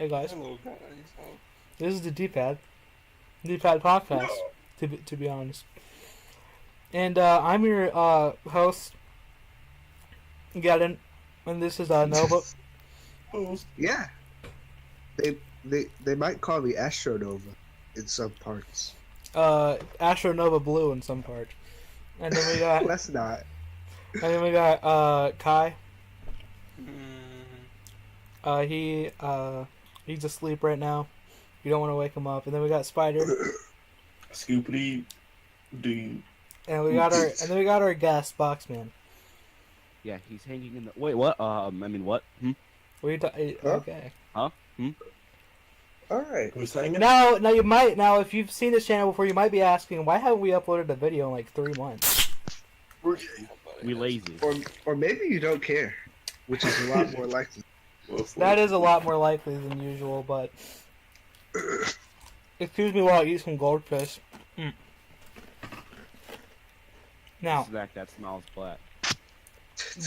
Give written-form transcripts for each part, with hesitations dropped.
Hey guys, Hello, guys. this is the D-Pad podcast. To be honest, and I'm your host, Geddon, and this is Nova. Yeah. They might call me Astronova in some parts. Astronova Blue in some parts, and then we got Let's not. Kai. Mm, He's asleep right now. You don't want to wake him up. And then we got Spider. Scoopity doo. And we got our guest, Boxman. Yeah, he's hanging in the. Wait, what? I mean, what? What are you okay. Huh? Alright. Who's hanging? Now if you've seen this channel before, you might be asking, why haven't we uploaded a video in like 3 months? We lazy. Or maybe you don't care, which is a lot more likely. That is a lot more likely than usual, but excuse me while I eat some goldfish. Now, Snack that smells black.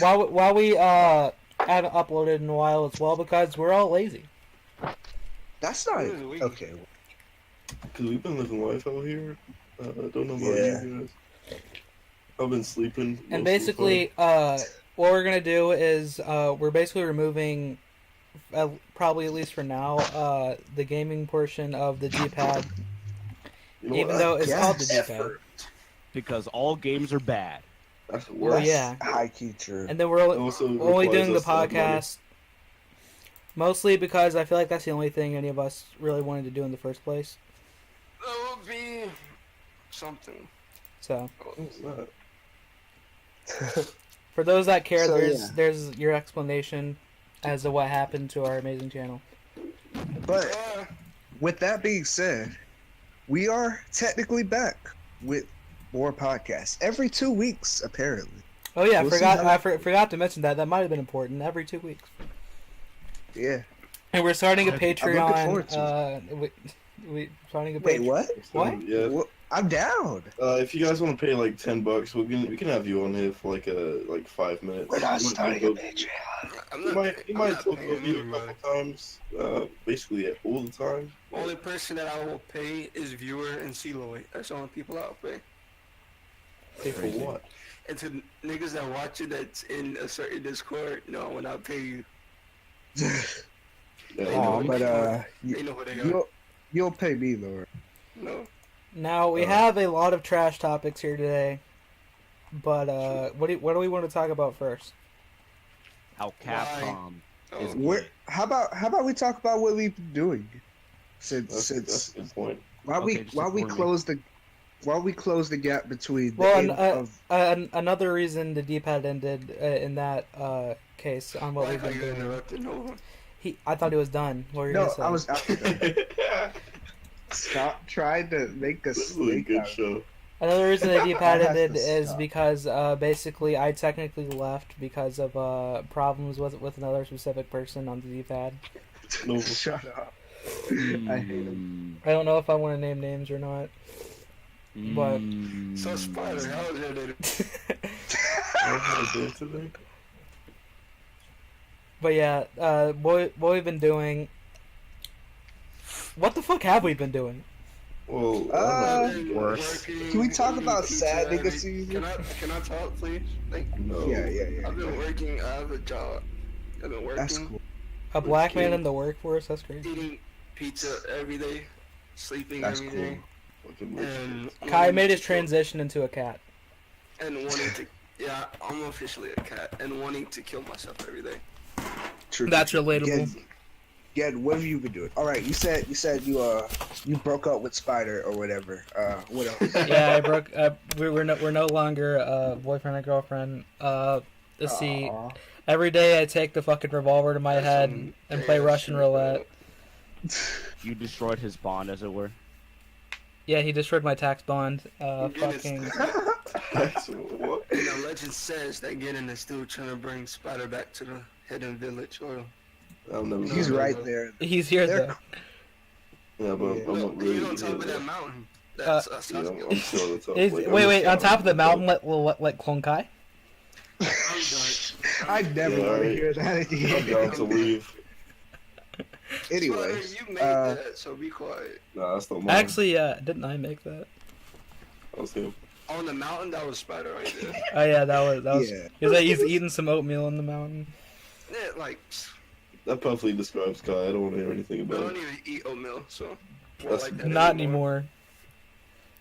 while we haven't uploaded in a while as well, because we're all lazy. That's not It is okay. Because we've been living life out here. I don't know about Yeah. you guys. I've been sleeping. most And of the basically, what we're gonna do is we're basically removing, probably at least for now, the gaming portion of the D-pad, time. You know even what? though it's called the Yes. D-pad. Because all games are bad. That's the Well, worst. yeah. High key true. And then we're It also only requires doing the us to have money. podcast, mostly because I feel like that's the only thing any of us really wanted to do in the first place. that would be something. So, What's that? for those that care, So, there's your explanation as to what happened to our amazing channel. But Uh, with that being said, we are technically back with more podcasts every 2 weeks, apparently. Oh yeah, We'll see forgot how- I forgot to mention that. That might have been important. Every 2 weeks. Yeah. And we're starting a I'm looking Patreon. forward to We starting a Wait, Patreon. what? What? Yeah. Well, I'm down. If you guys want to pay like $10, we can have you on here for like 5 minutes. We're not You might starting a go- Patreon. I'm You not, might I'm not talk paying about you a anybody. couple times. Basically all the time. Only person that I will pay is viewer and Celoid. That's the only people I'll pay. Pay for what? And to niggas that watch it that's in a certain Discord, no, I will not pay you. Yeah, Oh, know. but They know who they are. you'll pay me, Laura. No. Now we have a lot of trash topics here today, but what do we want to talk about first? How Capcom Oh, is. Where? How about we talk about what we've been doing that's a since good point. while we Okay, just while we inform me. close the gap between the Well, end of another reason the D-pad ended in that case on what I we've thought been you doing. interrupted Nova. I thought he was done. What were you no, gonna say? Stop trying to make us This is a think good out. show. Another reason the D-pad That has to ended is stop. because basically I technically left because of problems with another specific person on the D-pad. No, Shut up. I hate him. I don't know if I want to name names or not. But- So Spider, how was your day? I had a day today. But yeah, what we've been doing. What the fuck have we been doing? Well, worse. Can we talk about sad nigga season? Can I talk, please? Like, no. Yeah. I've been working. I have a job. I've been working. That's cool. A black man Okay. in the workforce? That's crazy. Eating pizza every day, sleeping That's every cool. day, Fucking and Kai wanting made his to- transition into a cat. and wanting to. Yeah, I'm officially a cat and wanting to kill myself every day. True. That's relatable. Ged, what have you been doing? All right, you said you broke up with Spider or whatever. What else? Yeah, I broke. We're no longer boyfriend and girlfriend. Let's see. Aw. Every day I take the fucking revolver to my That's head some and play gay Russian shit, roulette. You destroyed his bond, as it were. Yeah, he destroyed my tax bond. Goodness. Fucking. That's what? And the legend says that Geddon is still trying to bring Spider back to the hidden village. Or I've never He's done right that. there. He's here They're- though. Yeah, but Yeah. I'm no, not really. he's on top of that mountain. That's us Yeah, talking I'm still on the top. He's, Like, I'm wait, just on top of the trying mountain, to- let Clone Kai? I'm done. I never Yeah, want to alright. hear that I'm again. down to leave. Anyways, Spider, you made that, so be quiet. Nah, that's not mine. Actually, didn't I make that? That was him. On the mountain, that was Spider right there. Oh yeah, that was. Yeah. He's eating some oatmeal in the mountain. Yeah, like, That perfectly describes Kai. I don't want to hear anything I about don't it. even eat oatmeal, so. I That's like that Not anymore.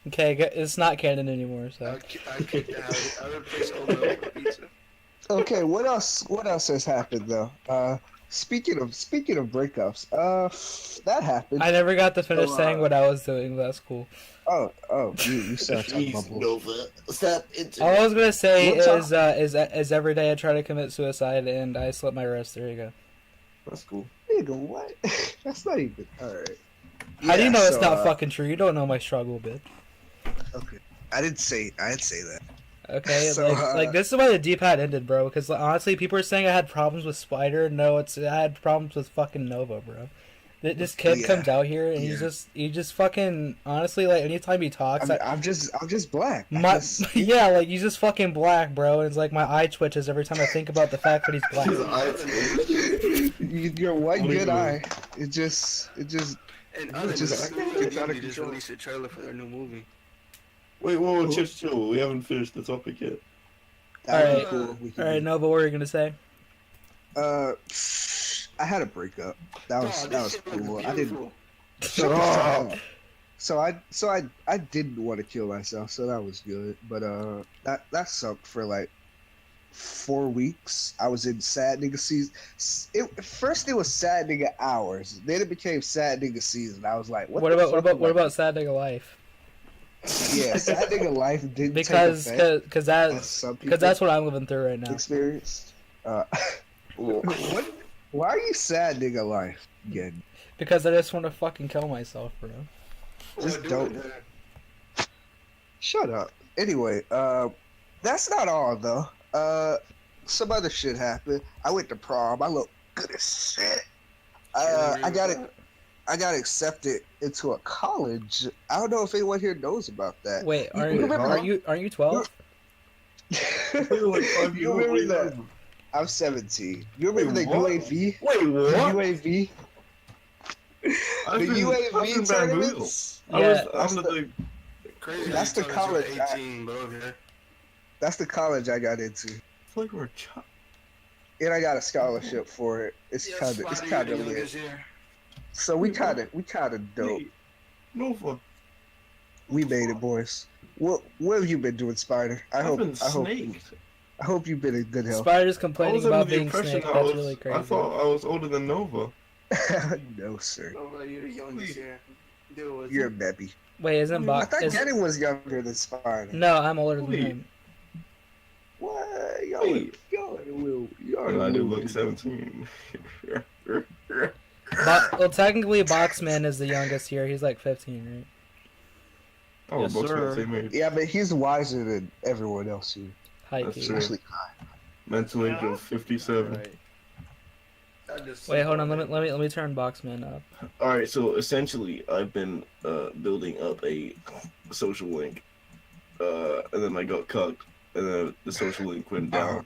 Okay, it's not canon anymore. So. I kicked the habit. I replaced oatmeal with pizza. Okay, what else? What else has happened though? Speaking of breakups, that happened. I never got to finish So, saying what I was doing. But that's cool. You started talking about bullshit. Nova, stop it. All I was gonna say What's is every day I try to commit suicide and I slit my wrist. There you go. That's cool. Nigga, what? That's not even alright. How do you know it's not fucking true? You don't know my struggle, bitch. Okay, I'd say that. Okay, So, like this is why the D-pad ended, bro. Because honestly, people are saying I had problems with Spider. No, I had problems with fucking Nova, bro. This kid Yeah, comes out here and yeah. he just fucking honestly, like anytime he talks, I'm just black. yeah, like he's just fucking black, bro. And it's like my eye twitches every time I think about the fact that he's black. Your one What do you good mean? eye. It just. And other just- than it's out that, of they just control. released a trailer for their new movie. Wait, whoa, chill. We haven't finished the topic yet. That'd be Alright. cool. We can All right, do- Nova, what were you gonna say? I had a breakup. That was Oh, that this was shit looks cool. I didn't. beautiful. So I didn't want to kill myself, so that was good. But that sucked for like 4 weeks. I was in sad nigga season. First it was sad nigga hours. Then it became sad nigga season. I was like, what What about Sad Nigga Life? Yeah, sad nigga life didn't Because take effect, because as some people that's what I'm living through right now. experienced. What? Why are you sad nigga life again? Because I just want to fucking kill myself, bro. Just don't. Shut up. Anyway, that's not all though. Some other shit happened. I went to prom. I look good as shit. I got accepted into a college. I don't know if anyone here knows about that. Wait, aren't you 12? You remember that? I'm 17. You remember the what? UAV? Wait, The what? UAV? I've The been UAV tournaments? Yeah, I'm the Crazy. That's the college. 18, but okay. That's the college I got into, like we're a child. and I got a scholarship for it. It's Yeah, kind Spider, of you're the lit. youngest here. So we kind of dope. Wait, Nova. We made it, boys. What have you been doing, Spider? I hope you've been in good health. Spider's I complaining was under about the being impression snake. I That's was. really crazy. I thought I was older than Nova. No, sir. Nobody, you're the youngest here. Deal with You're a it. baby. Wait, isn't I Box? thought Geddon was younger than Spider. No, I'm older than Wait. him. What? Wait. Y'all are And I do little. look 17. Well, technically, Boxman is the youngest here. He's like 15, right? Oh, Yes, both sir. the same age. Yeah, but he's wiser than everyone else here. High That's key. true. Especially Mental age of 57. I just- Wait, hold on. Let me turn Boxman up. Alright, so essentially, I've been building up a social link. And then I got cut. And then the social link went down.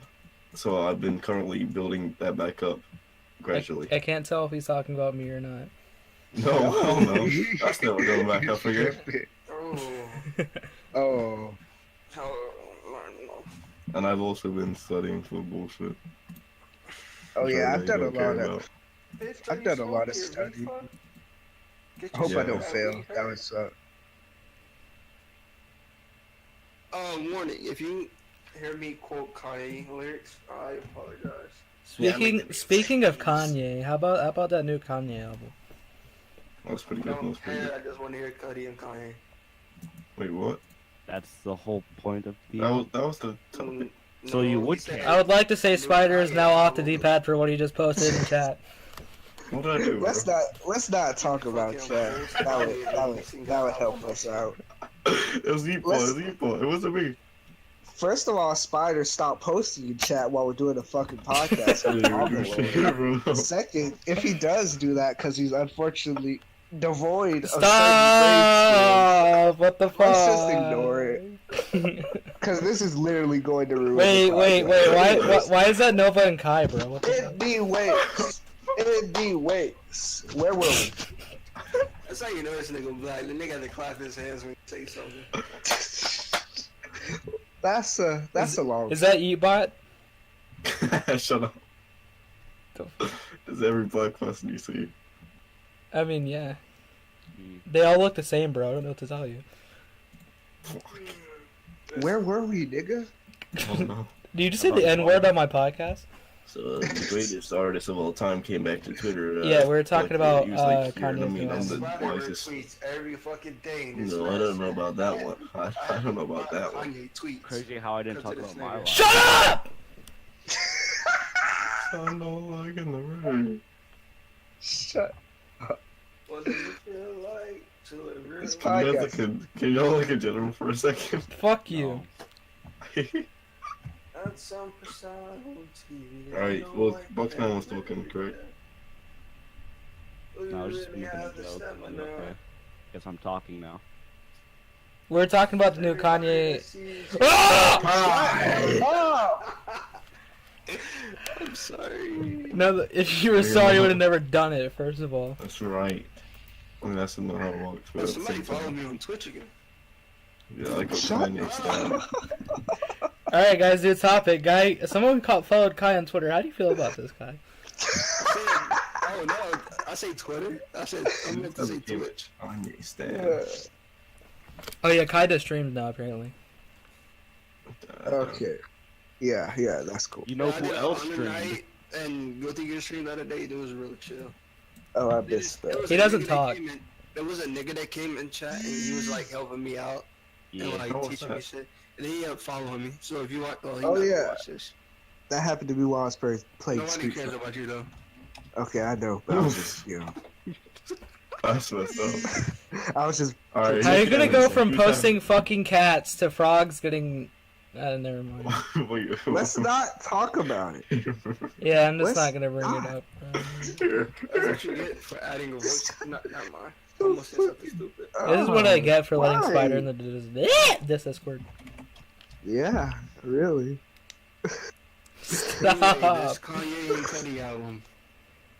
So I've been currently building that back up gradually. I can't tell if he's talking about me or not. No, hell no. That's never going back, I figure. Oh. Oh. No. And I've also been studying for bullshit. Oh which yeah, I I've done a don't care lot of. about. I've done a lot of studying. I hope I don't fail. That would suck. Warning, if you hear me quote Kanye lyrics, I apologize. Speaking of Kanye, how about that new Kanye album? That's pretty good. Don't That's pretty care, good. I just want to hear Cudi and Kanye. Wait, what? That's the whole point of the. That was the topic. Mm, So you he would said- care. I would like to say Spider is now off the D-pad for what he just posted in chat. What did I do? Let's not talk about that. That would help us out. It was It wasn't me. First of all, Spider, stop posting in chat while we're doing a fucking podcast. Bro. Second, if he does do that because he's unfortunately devoid of certain Stop! What the fuck? let's just ignore it. because this is literally going to ruin. Wait, the wait, podcast. wait. Why is that Nova and Kai, bro? What the fuck? Indeed, wait. Where were we? That's how you know this nigga black. The nigga had to clap his hands when he say something. That's a long. Is that Ebot? Shut up. It's every black person you see. I mean, yeah. They all look the same, bro. I don't know what to tell you. Where were we, nigga? Oh no. Did you just say the N word on my podcast? So the greatest artist of all time came back to Twitter. Yeah, we were talking about, he was like, Kanye I mean, I'm West. the Spider wisest. tweets every fucking day. This No, I don't know about that one. I don't know about that one. Kanye tweets. Crazy how I didn't talk about my life. Shut up! I'm not like in the room. Shut. What does it feel like to live real This life? podcast. Can y'all look at Geddon for a second? Fuck you. That's some personality. Alright, well, Buckman was talking, correct? No, I was just making a joke. Okay. Guess I'm talking now. We're talking about the new Kanye. I'm sorry. No, if you were sorry, you would have never done it. First of all. That's right. I mean, that's not how it works. But at the Somebody same follow time, me on Twitch again. yeah, I go Shut Kanye up. style. All right, guys, new topic. Guy, someone followed Kai on Twitter. How do you feel about this, Kai? Oh no, I say Twitter. I meant to say Twitch. Kanye style. Oh yeah, Kai does streams now apparently. Okay. Yeah, that's cool. You know I who did else on the streamed? night and go through your stream the other day. It was real chill. Oh, I There missed was that. He a doesn't nigga that talk. came in- There was a nigga that came in chat and he was like helping me out and Yeah. like How was teaching me that? shit. And then he ended up following me. So if you want, he Oh, not yeah. gonna watch this. That happened to me while I was playing Nobody Street cares Fighter. about you though. Okay, I know, but I was just, you know, That's what's up. I was just. Alright. How are you gonna go from Who's posting fucking cats to frogs getting? Never mind. that? Wait, Let's not talk about it. Yeah, I'm just Let's not gonna bring it not. up. That's what you get for adding a voice. Not mine. I almost said something stupid. This is what I get for letting Why? Spider in the this Discord. Yeah, really. Stop. This Kanye and Cudi album.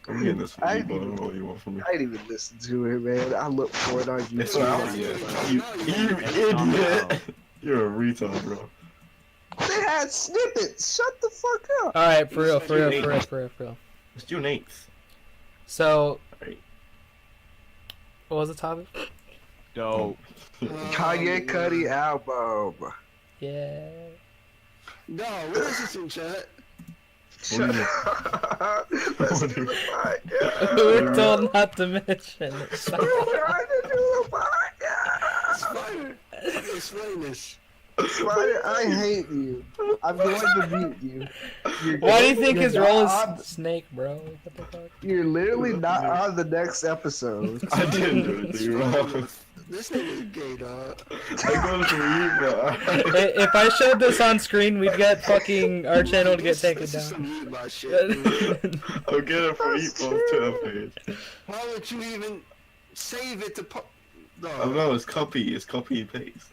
I'm getting this from I you, but I didn't don't know what you want from me. I didn't even listen to it, man. I looked for it on It's YouTube. not out yet. You idiot. You're a retard, bro. They had snippets. Shut the fuck up. All right, for real. It's June 8th. So, Right. what was the topic? Dope. Kanye Cudi album. Yeah. No, what is this in chat? Shut up. Let's do the podcast. We were told not to mention it. We're trying to do a podcast. Spider, explain this. Spider, I hate you. I'm going to mute you. Why do you think You're his role not is Snake, bro? What the fuck? You're literally not on the next episode. I didn't do anything wrong. This nigga is gay, dog. I go to you, bro. If I showed this on screen, we'd get fucking our channel to get taken This is down. some mute by shit, dude. I'll get it from Eatball's Twitter page. Why would you even save it to I don't know, it's copy and paste.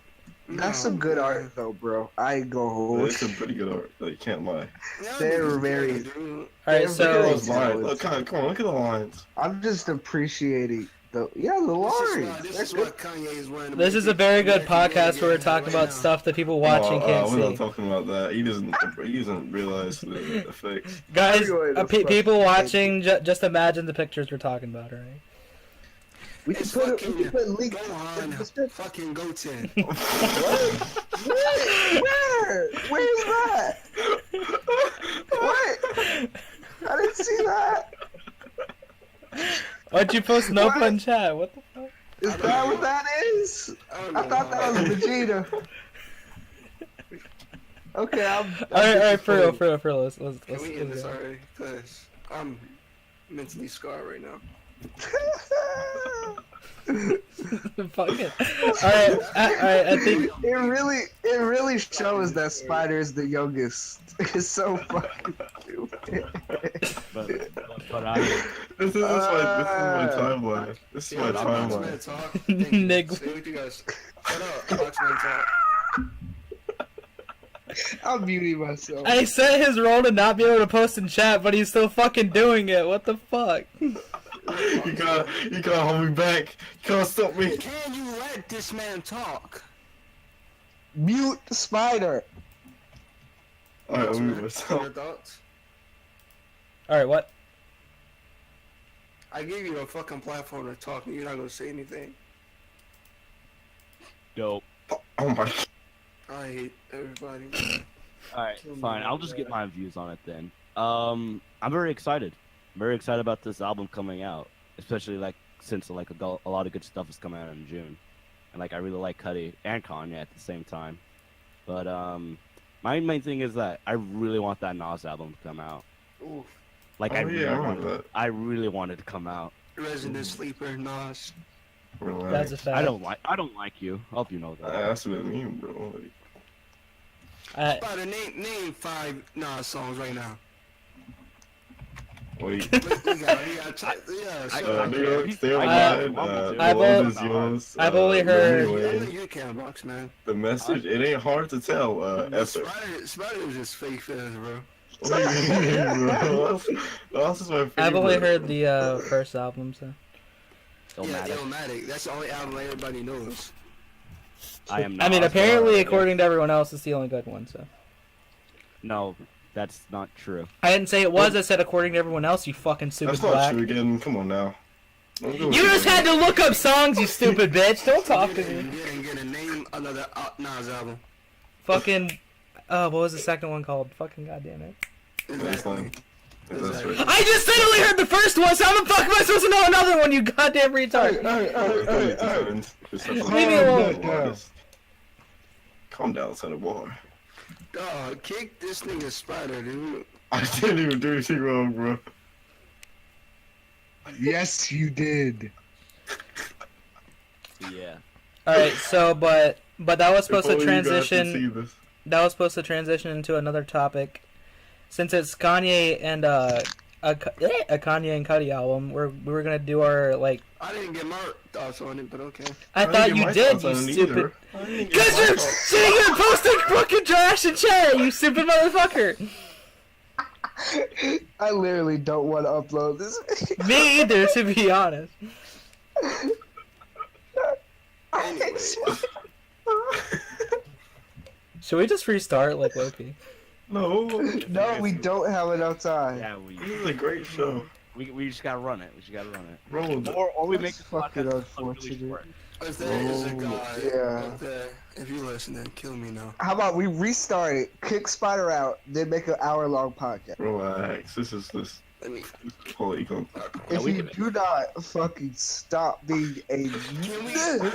That's some good art, though, bro. I ain't gonna hold It's some pretty good art, like, you can't lie. They're very- Dude. Alright, They're so very Those lines, look, come on, look at the lines. I'm just appreciating the lines. This They're is good. what Kanye is wearing. this is a very good podcast where we're talking about stuff that people watching can't We're not see. talking about that. He doesn't realize the effects. Guys, Anyway, that's people fucking watching, just imagine the pictures we're talking about, alright? We can It's put it. fucking We can put links. Go on, fucking go 10. Where? Where's that? What? I didn't see that. Why'd you post no What? pun chat? What the fuck? Is that what that is? I thought that was Vegeta. Okay, Alright, for real. Let's Can we end this go. already? Cause I'm mentally scarred right now. Fuck it. Alright, I think It really shows that Spider is the youngest. It's so fucking stupid. But I This is my timeline. This is my timeline. Nig- Say what you guys. Shut up, Boxman talk. I'm muting myself. I set his role to not be able to post in chat, but he's still fucking doing it. What the fuck? You can't hold me back. You can't stop me. Can you let this man talk? Mute Spider. Alright, I'll move Your myself. thoughts? Alright, what? I gave you a fucking platform to talk, and you're not gonna say anything. Dope. Oh my god. I hate everybody. Alright, Kill me, fine. I'll just get my views on it then. I'm very excited. I'm very excited about this album coming out, especially like since like a lot of good stuff is coming out in June, and like I really like Cudi and Kanye at the same time. But my main thing is that I really want that Nas album to come out. Oof. Like Oh, yeah, I remember that. I really want it to come out. Resident Sleeper, Nas. Relax. That's a fact. I don't like you. I hope you know that. That's what I mean, bro. Spider, name 5 Nas songs right now. Wait. New York, stay on mine. I've The world is yours. I've only heard- Anyway, You can't box, man. the message, it ain't hard to tell. Effort. Spider was just fake fans, bro. What do you mean, bro? Lost is my favorite. I've only heard the first album, so. Yeah, Illmatic. That's the only album everybody knows. I am. I mean, Nas, apparently, but- according to everyone else, it's the only good one, so. No, that's not true. I didn't say it was, I said according to everyone else, you fucking stupid That's not black. true again. Come on now. Don't do You it. just had to look up songs, you stupid bitch. Don't talk to me. Get a name another Nas album. Fucking. What was the second one called? Fucking goddamn it. Baseline. That's Exactly. right. I just said I only heard the first one, so how the fuck am I supposed to know another one, you goddamn retard? Leave me alone. Calm down, son of boy. Dog, kick this nigga Spider, dude. I didn't even do anything wrong, bro. Yes, you did. Yeah. Alright, so, but that was supposed to If only you guys could transition. see this. That was supposed to transition into another topic. Since it's Kanye and a Kanye and Cudi album, we were gonna do our like. I didn't get my thoughts on it, but okay. I thought didn't you get my did, thoughts you on it stupid. either. I didn't get Cause my you're thoughts. sitting here posting fucking trash in chat, you stupid motherfucker. I literally don't want to upload this. Me either, to be honest. Anyway, Should we just restart like Loki? No. No, we don't have enough time. Yeah, This is a great show. we just gotta run it. We just gotta run it. Bro, Or we make That's the fucking podcast unfortunate. really short. if there is a guy Yeah. out there, if you listening, kill me now. How about we restart it, kick Spider out, then make an hour-long podcast? relax. This is this Let me. quality content. If we you can- do not fucking stop being a Can we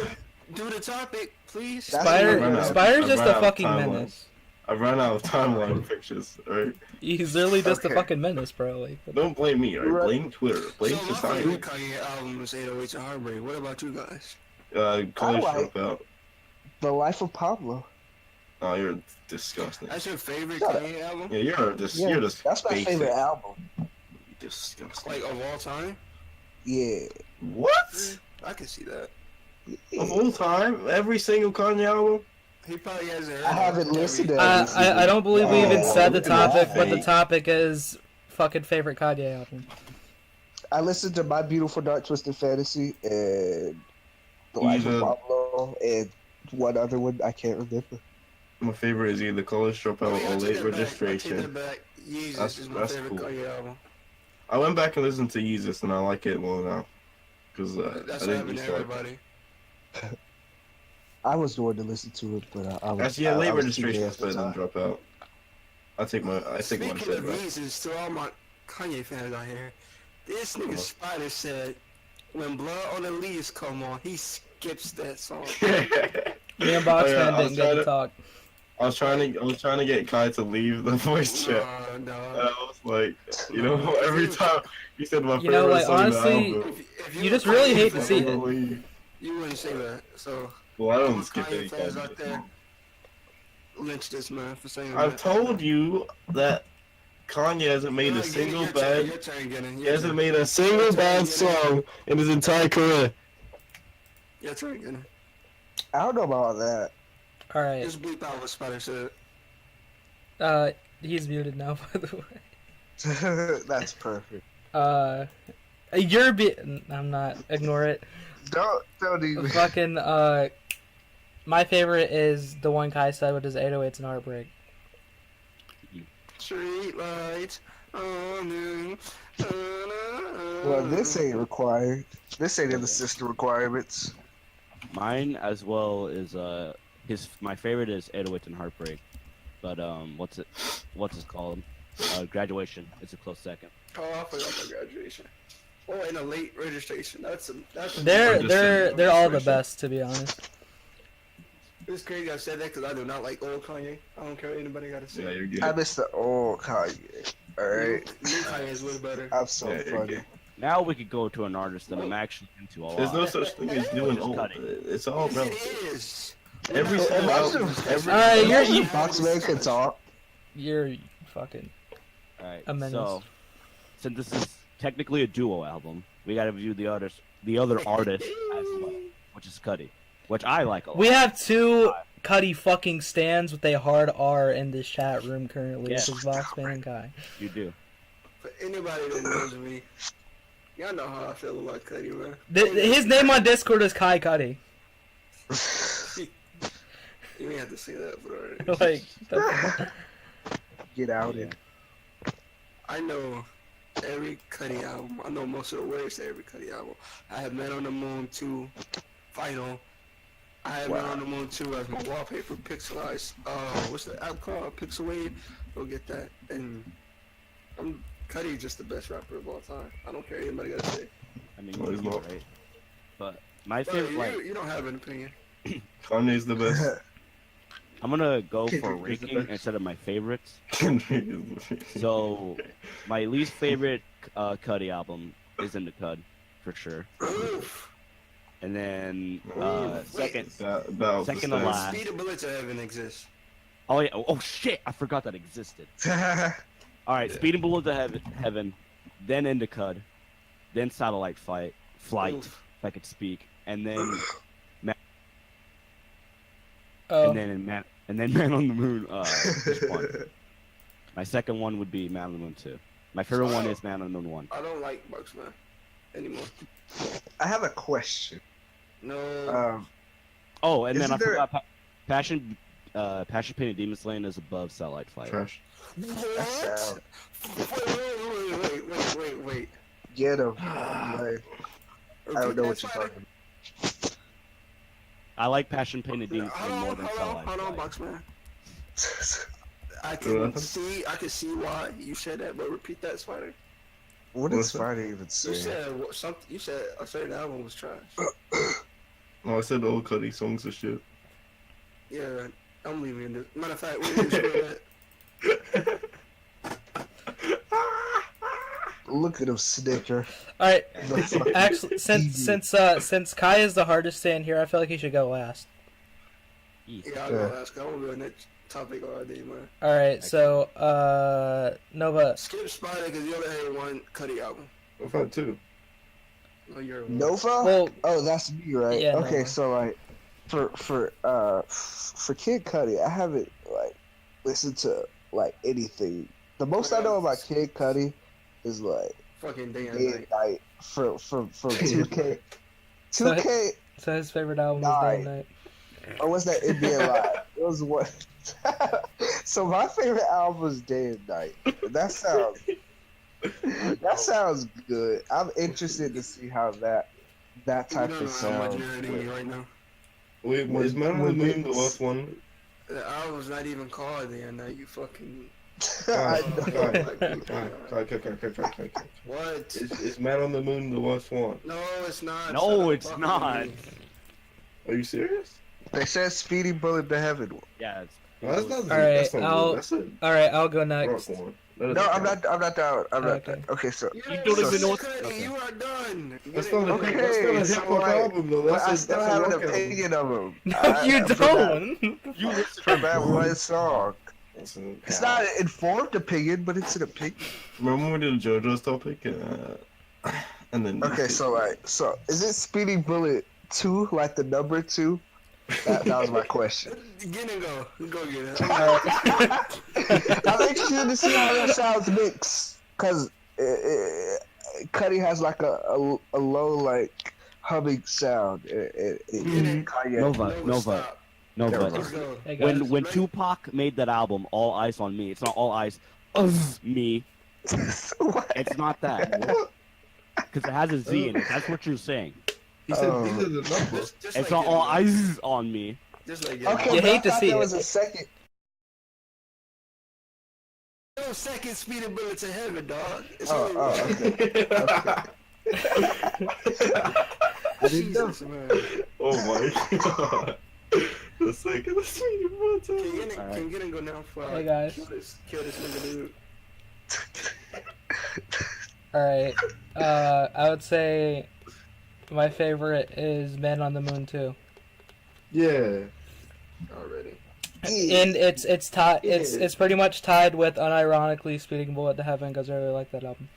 do the topic, please? That's Spider's just I ran a out of fucking timeline. menace. I ran out of timeline pictures, alright? He's literally just a Okay. fucking menace, bro. Like, Don't blame me, alright? Right. Blame Twitter. Blame So my society. favorite Kanye album is 808s and Heartbreak. What about you guys? College I like- Dropout. The Life of Pablo. Oh, you're disgusting. That's your favorite Shut up. Kanye album? Yeah, you're just That's my basic. favorite album. Disgusting. Like of all time? Yeah. What? I can see that. Of all time? Every single Kanye album? He probably hasn't heard I haven't every- listened to I don't believe we even Oh, said the look at that topic, but the fake. topic is fucking favorite Kanye album. I listened to My Beautiful Dark Twisted Fantasy and The Life of Either- Pablo and one other one I can't remember. My favorite is either College Dropout Oh, yeah, I or take Late that back. I take Registration. that back. Jesus is my favorite cool. Kanye album. I went back and listened to Yeezus and I like it more now. Because I That's what didn't happened to restart. everybody. I was the one to listen to it, but I was. Actually, yeah, I Late was too Registration gay is at the better than time. Dropout. I take one Speaking step of back. reasons to all my Kanye fans out here, this nigga Spider said, when Blood on the Leaves come on, he skips that song. Me and Boxman Oh, yeah, I was didn't get to trying talk. I was trying to get Kai to leave the voice chat. And No. I was like, you know, every time he said my You favorite know, like, song in the honestly, album. If You were just really Kanye hate to fan, see it. Leave. You wouldn't say that. So, Well, I all don't skip Kanye any fans Kanye out there, song. lynch this man for saying I've that. told you that Kanye hasn't made a single bad. Your turn, Geddon. He hasn't made a single bad song in his entire career. Your turn, Geddon. I don't know about that. Alright. Just bleep out what Spider said. He's muted now, by the way. That's perfect. I'm not. Ignore it. Don't even. Fucking, my favorite is the one Kai said, which is 808s and Heartbreak. Street lights on. Well, this ain't required. This ain't in the system requirements. Mine as well is my favorite is 808s and Heartbreak, but what's it called? Graduation is a close second. Oh, I forgot my graduation. Oh, and a late registration. That's a They're all the best, to be honest. It's crazy I said that because I do not like old Kanye. I don't care what anybody got to say. Yeah, you're good. I miss the old Kanye. Alright. New Kanye is way better. I'm so Yeah, you're funny. good. Now we could go to an artist that I'm actually into a lot. There's no such thing as new and old. It's all Yes, relative. it is. Every single album. You're Boxman can talk. You're fucking. Alright, a menace. so since this is technically a duo album, we gotta view the other artist as well, which is Cudi, which I like a lot. We have two Cudi fucking stands with a hard R in this chat room currently, Yes. which is Voxman and Kai. You do. For anybody that knows me, y'all know how I feel about Cudi, man. His name on Discord is Kai Cudi. You ain't have to say that, but alright. Like, Get out Yeah. here. I know every Cudi album. I know most of the words to every Cudi album. I have Man on the Moon 2, Final. I have Man on the Moon 2 as my wallpaper, Pixelized. What's the app called? Pixel Wave. Go get that. And Cudi just the best rapper of all time. I don't care what anybody gotta say. I mean, What is you're love? right. But my But favorite, you don't have an opinion. Kanye's the best. I'm gonna go for Kendrick is the ranking best. instead of my favorites. Kendrick is the best. So, my least favorite Cudi album is In the Cud, for sure. Oof. And then Wait. second That was the Second to stats. last. Speed of Bullets of Heaven exists. Oh yeah. Oh shit! I forgot that existed. All right, Yeah. Speeding Below the Heaven, then Into Cud, then Satellite Flight, Oof. if I could speak, and then oh, Man on the Moon. Just one. My second one would be Man on the Moon 2. My favorite one is Man on the Moon 1. I don't like Bugs, man. Anymore. I have a question. No. Oh, and then Isn't I there- forgot Passion Painted Demon Slaying is above Satellite Flight. Trash. What? sound- Wait. Get him. Like, I don't know what you're talking I like Passion Painted Demon Slaying more Hold than on, Satellite hold on, Flight. Boxman. about. I can see why you said that, but repeat that, Spider. What What's is that? Spider even You saying? said something. You said a certain album was trash. Oh, I said the old Cudi songs are shit. Yeah, I'm leaving this. Matter of fact, we need to that. Look at him snicker. all right. The fucking Actually, since Kai is the hardest stand here, I feel like he should go last. Yeah, I'll go ask. I won't be on that topic all day, man. All right, so Nova. Skip Spider because you only had one Cudi album. I've had two. No, you're Nova? Well, Oh, that's me, right? Yeah, Okay, Nova. so like, for Kid Cudi, I haven't like listened to like anything. The most I know about Kid Cudi is like fucking day and Day night. and Night from 2K. So- 2K, So his favorite album is Day and Night. or was that NBA Live? It was what? So my favorite album is Day and Night. And that sounds good. I'm interested to see how that You type don't of know how much sound. you're hurting me right now. Wait, When- is Man on the when Moon the it's- last one? The album's not even called Day and Night. You fucking I know. what? Is Man on the Moon the last one? No, it's not. No, Shut up, it's fuck not. me. Are you serious? They said Speedy Bullet to Heaven. Yeah, it's, No, that's not. All right, that's not I'll- good. That's a All right, I'll go rock next. one. That No, doesn't I'm count. not down. I'm not Okay. down. Okay, so You don't so even know what- Cudi, okay. You are done. That's not a Okay, that's not a so hip hop like- album though. but That's I a, still that's a have an rock album. opinion of him. No, you don't. you listen For that one song. That's an- It's not an informed opinion, but it's an opinion. Remember when we did JoJo's topic? And then Okay, so is it Speedy Bullet 2, like the number 2? That was my question. Get and go. Go get it. I'm interested to see how that sounds mixed, cause Cuddy has like a low like humming sound. Nova. Let's go. Hey, guys. When Tupac made that album, All Eyes on Me, it's not All Eyes me. What? It's not that. Because it has a Z in it. That's what you're saying. He said these are the numbers. Just It's like not All Geddon. Eyes on Me. Just like Okay, You but I hate to thought see there it. was a second. No second speeding bullet to heaven, dog. It's Oh, over. I didn't know. Jesus, man. Oh my god. The second the sweet button. Can get and go now for Hey, guys. Kill this nigga dude. Alright. I would say my favorite is Men on the Moon 2. Yeah. Already. And it's tied. It's pretty much tied with unironically Speeding Bullet to Heaven because I really like that album.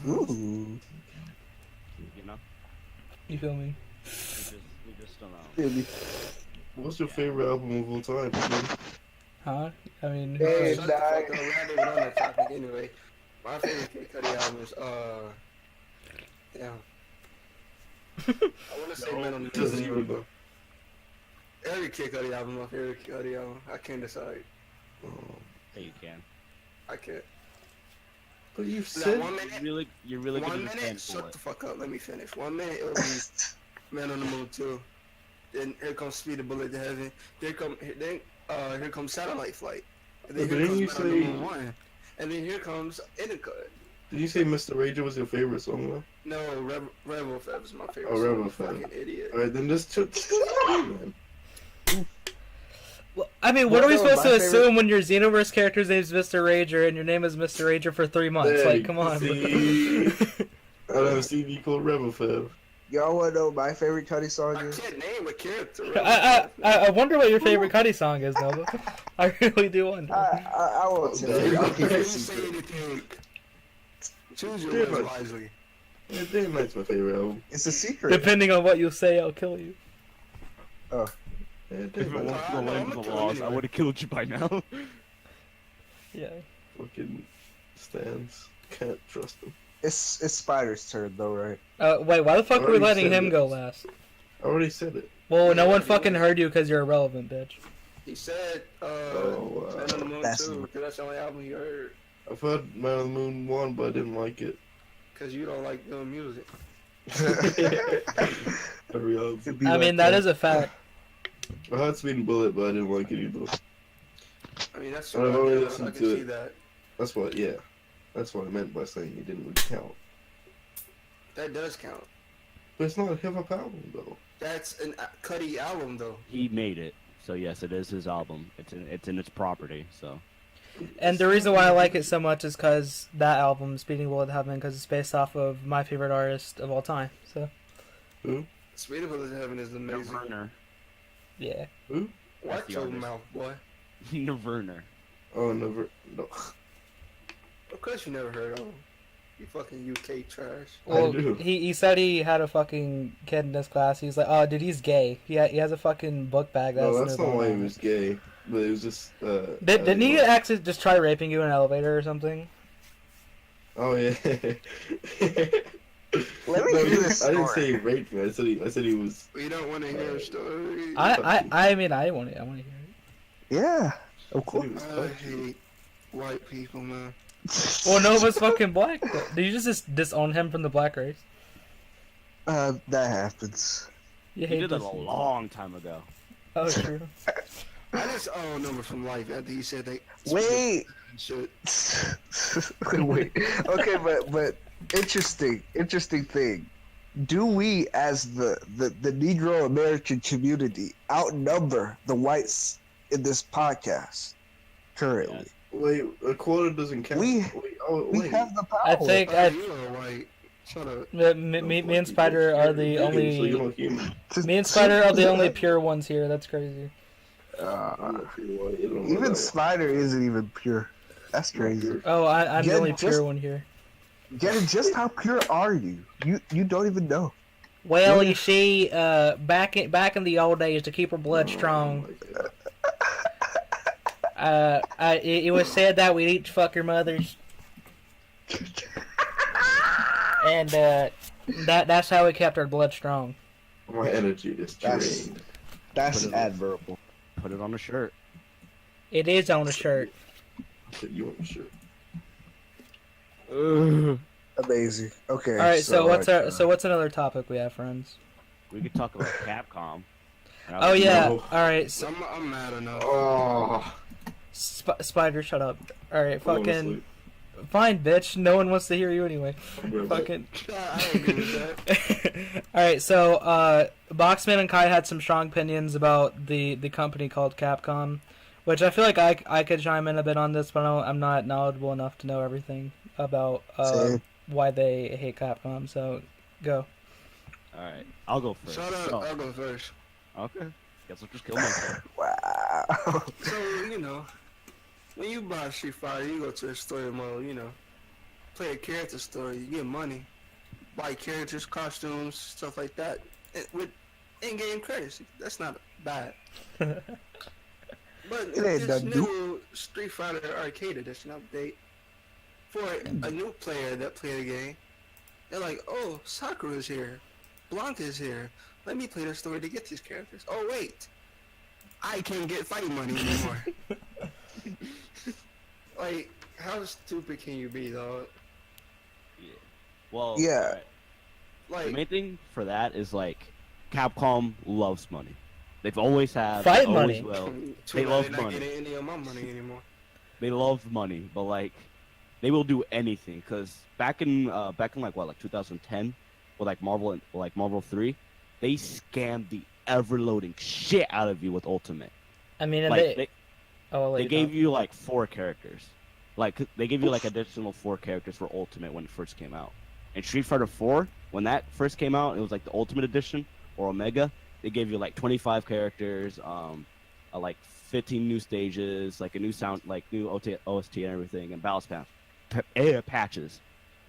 Ooh. You know? You feel me? We just don't know. What's your favorite album of all time? Man? Huh? I mean, Hey, Shut the fuck up. We're not even on that topic anyway. My favorite Kid Cudi album is damn. I want to say Men on the Doesn't Moon. even go. Every Kid Cudi album, my favorite Kid Cudi album. I can't decide. Oh. Yeah, you can. I can't. But you Like, said 1 minute. You're really good 1 at minute. stand for Shut it. the fuck up. Let me finish. 1 minute. It'll be Man on the Moon 2. Then here comes Speed the Bullet to Heaven. Here comes Satellite Flight. And then But here didn't comes you Man on the say- Moon 1. And then here comes Indica. Did you say Mr. Rager was your favorite song though? No, Rebel Fab is my favorite. Oh, Rebel song. Fab. Fucking idiot. Alright, then just man. well, I mean, what are we No, supposed to my assume when your Xenoverse character's name is Mr. Rager and your name is Mr. Rager for 3 months? There Like, you come on. see. I have a CD called Rebel Fab. Y'all wanna know what my favorite Cuddy song I is? can't name a character. I wonder what your favorite Cuddy song is, Nova. I really do wonder. I won't say it. I'll keep Don't it say secret. anything. Choose your Yeah, words but- wisely. Yeah, Day and Night's my favorite album. It's a secret. Depending on what you say, I'll kill you. Yeah, Day If and it Night's wasn't I the know, land I'm of the gonna kill him laws, I anyway. would have killed you by now. Yeah. fucking stands. Can't trust them. It's Spider's turn though, right? Wait, why the fuck are we Already letting said him it. go last? I already said it. Well, no Yeah, one he fucking was. heard you because you're irrelevant, bitch. He said, Oh, wow. Man on the Moon That's- 2, because that's the only album he heard. I've heard Man on the Moon 1, but I didn't like it. Because you don't like doing music. I realized. It'd be I like mean, that is a fact. I heard Speeding Bullet, but I didn't like it either. I mean, that's I've what already I do. I listened can to see it. that. That's what, yeah. That's what I meant by saying it didn't really count. That does count. But it's not a hip hop album, though. That's an Cudi album, though. He made it, so yes, it is his album. It's in its property. So And the reason why I like it so much is because that album, Speeding Bullet to Heaven, because it's based off of my favorite artist of all time. So, Speed of Bullet to Heaven is amazing. Nirvana. yeah. Watch the your artist. mouth, boy. Nirvana. Oh, never. No. Of course you never heard of him. You fucking UK trash. Well, do. he said he had a fucking kid in his class. He's like, oh, dude, he's gay. He has a fucking book bag that's No, that's not Nirvana why he on it. was gay. But it was just. Didn't he actually just try raping you in an elevator or something? Oh, yeah. Let me No, hear this I didn't story. say he raped me. I said he was. We don't want to hear a story. I mean, I want to hear it. Yeah, of I course. said he was I touchy. hate white people, man. Well, Nova's fucking black. Did you just disown him from the black race? That happens. You He hate did that this. a long time ago. Oh, true. I just own number from life after he said they. Wait. Shit. Wait. Okay, but interesting thing. Do we, as the Negro American community, outnumber the whites in this podcast currently? Wait, a quarter doesn't count. We- We wait. have the power. I think Oh, you are white. Shut up. me and Spider are the So you're only. not human. Me and Spider are the only pure ones here. That's crazy. I'm not sure why you don't know Even that Spider isn't even pure. That's crazy. Oh, I'm the Yeah, only just- pure one here. Geddon, just how pure are you? You don't even know. Well, you see, back in the old days, to keep her blood strong, it was said that we'd each fuck your mothers, and that's how we kept our blood strong. My energy is drained. That's admirable. Put it on a shirt. It is on the shirt. Put you on the shirt. Amazing. Okay. All right. So what's another topic we have, friends? We could talk about Capcom. Oh yeah. No. All right. So, I'm mad enough. Oh. Spider, shut up. All right. I'm going to Fucking. sleep. Fine, bitch. No one wants to hear you anyway. I'm going to Fucking. I agree with that. All right. So, Boxman and Kai had some strong opinions about the company called Capcom, which I feel like I could chime in a bit on this, but I'm not knowledgeable enough to know everything about why they hate Capcom. So, go. All right, I'll go first. Shut up. So- I'll go first. okay. Guess I'll just kill myself. Wow. So, when you buy Street Fighter, you go to the story mode, play a character story, you get money, buy characters, costumes, stuff like that, with in-game credits. That's not bad. But It ain't this that new Street Fighter Arcade Edition update, for a new player that play the game, they're like, oh, Sakura's here, Blanca's here, let me play the story to get these characters. Oh, wait, I can't get fight money anymore. Like, how stupid can you be, though? Well, Yeah. alright. Like, The main thing for that is like, Capcom loves money. They've always have. Fight they always money. will. too they bad love they're not money. getting any of my money anymore. They love money, but like, they will do anything. Cause back in like what, like 2010, with like Marvel 3, they scammed the ever-loading shit out of you with Ultimate. I mean, and Like they they gave you like 4 characters. Like they gave you like additional 4 characters for Ultimate when it first came out. And Street Fighter 4, when that first came out, it was like the Ultimate Edition or Omega. They gave you like 25 characters, like 15 new stages, like a new sound, like new OST and everything, and balance patches.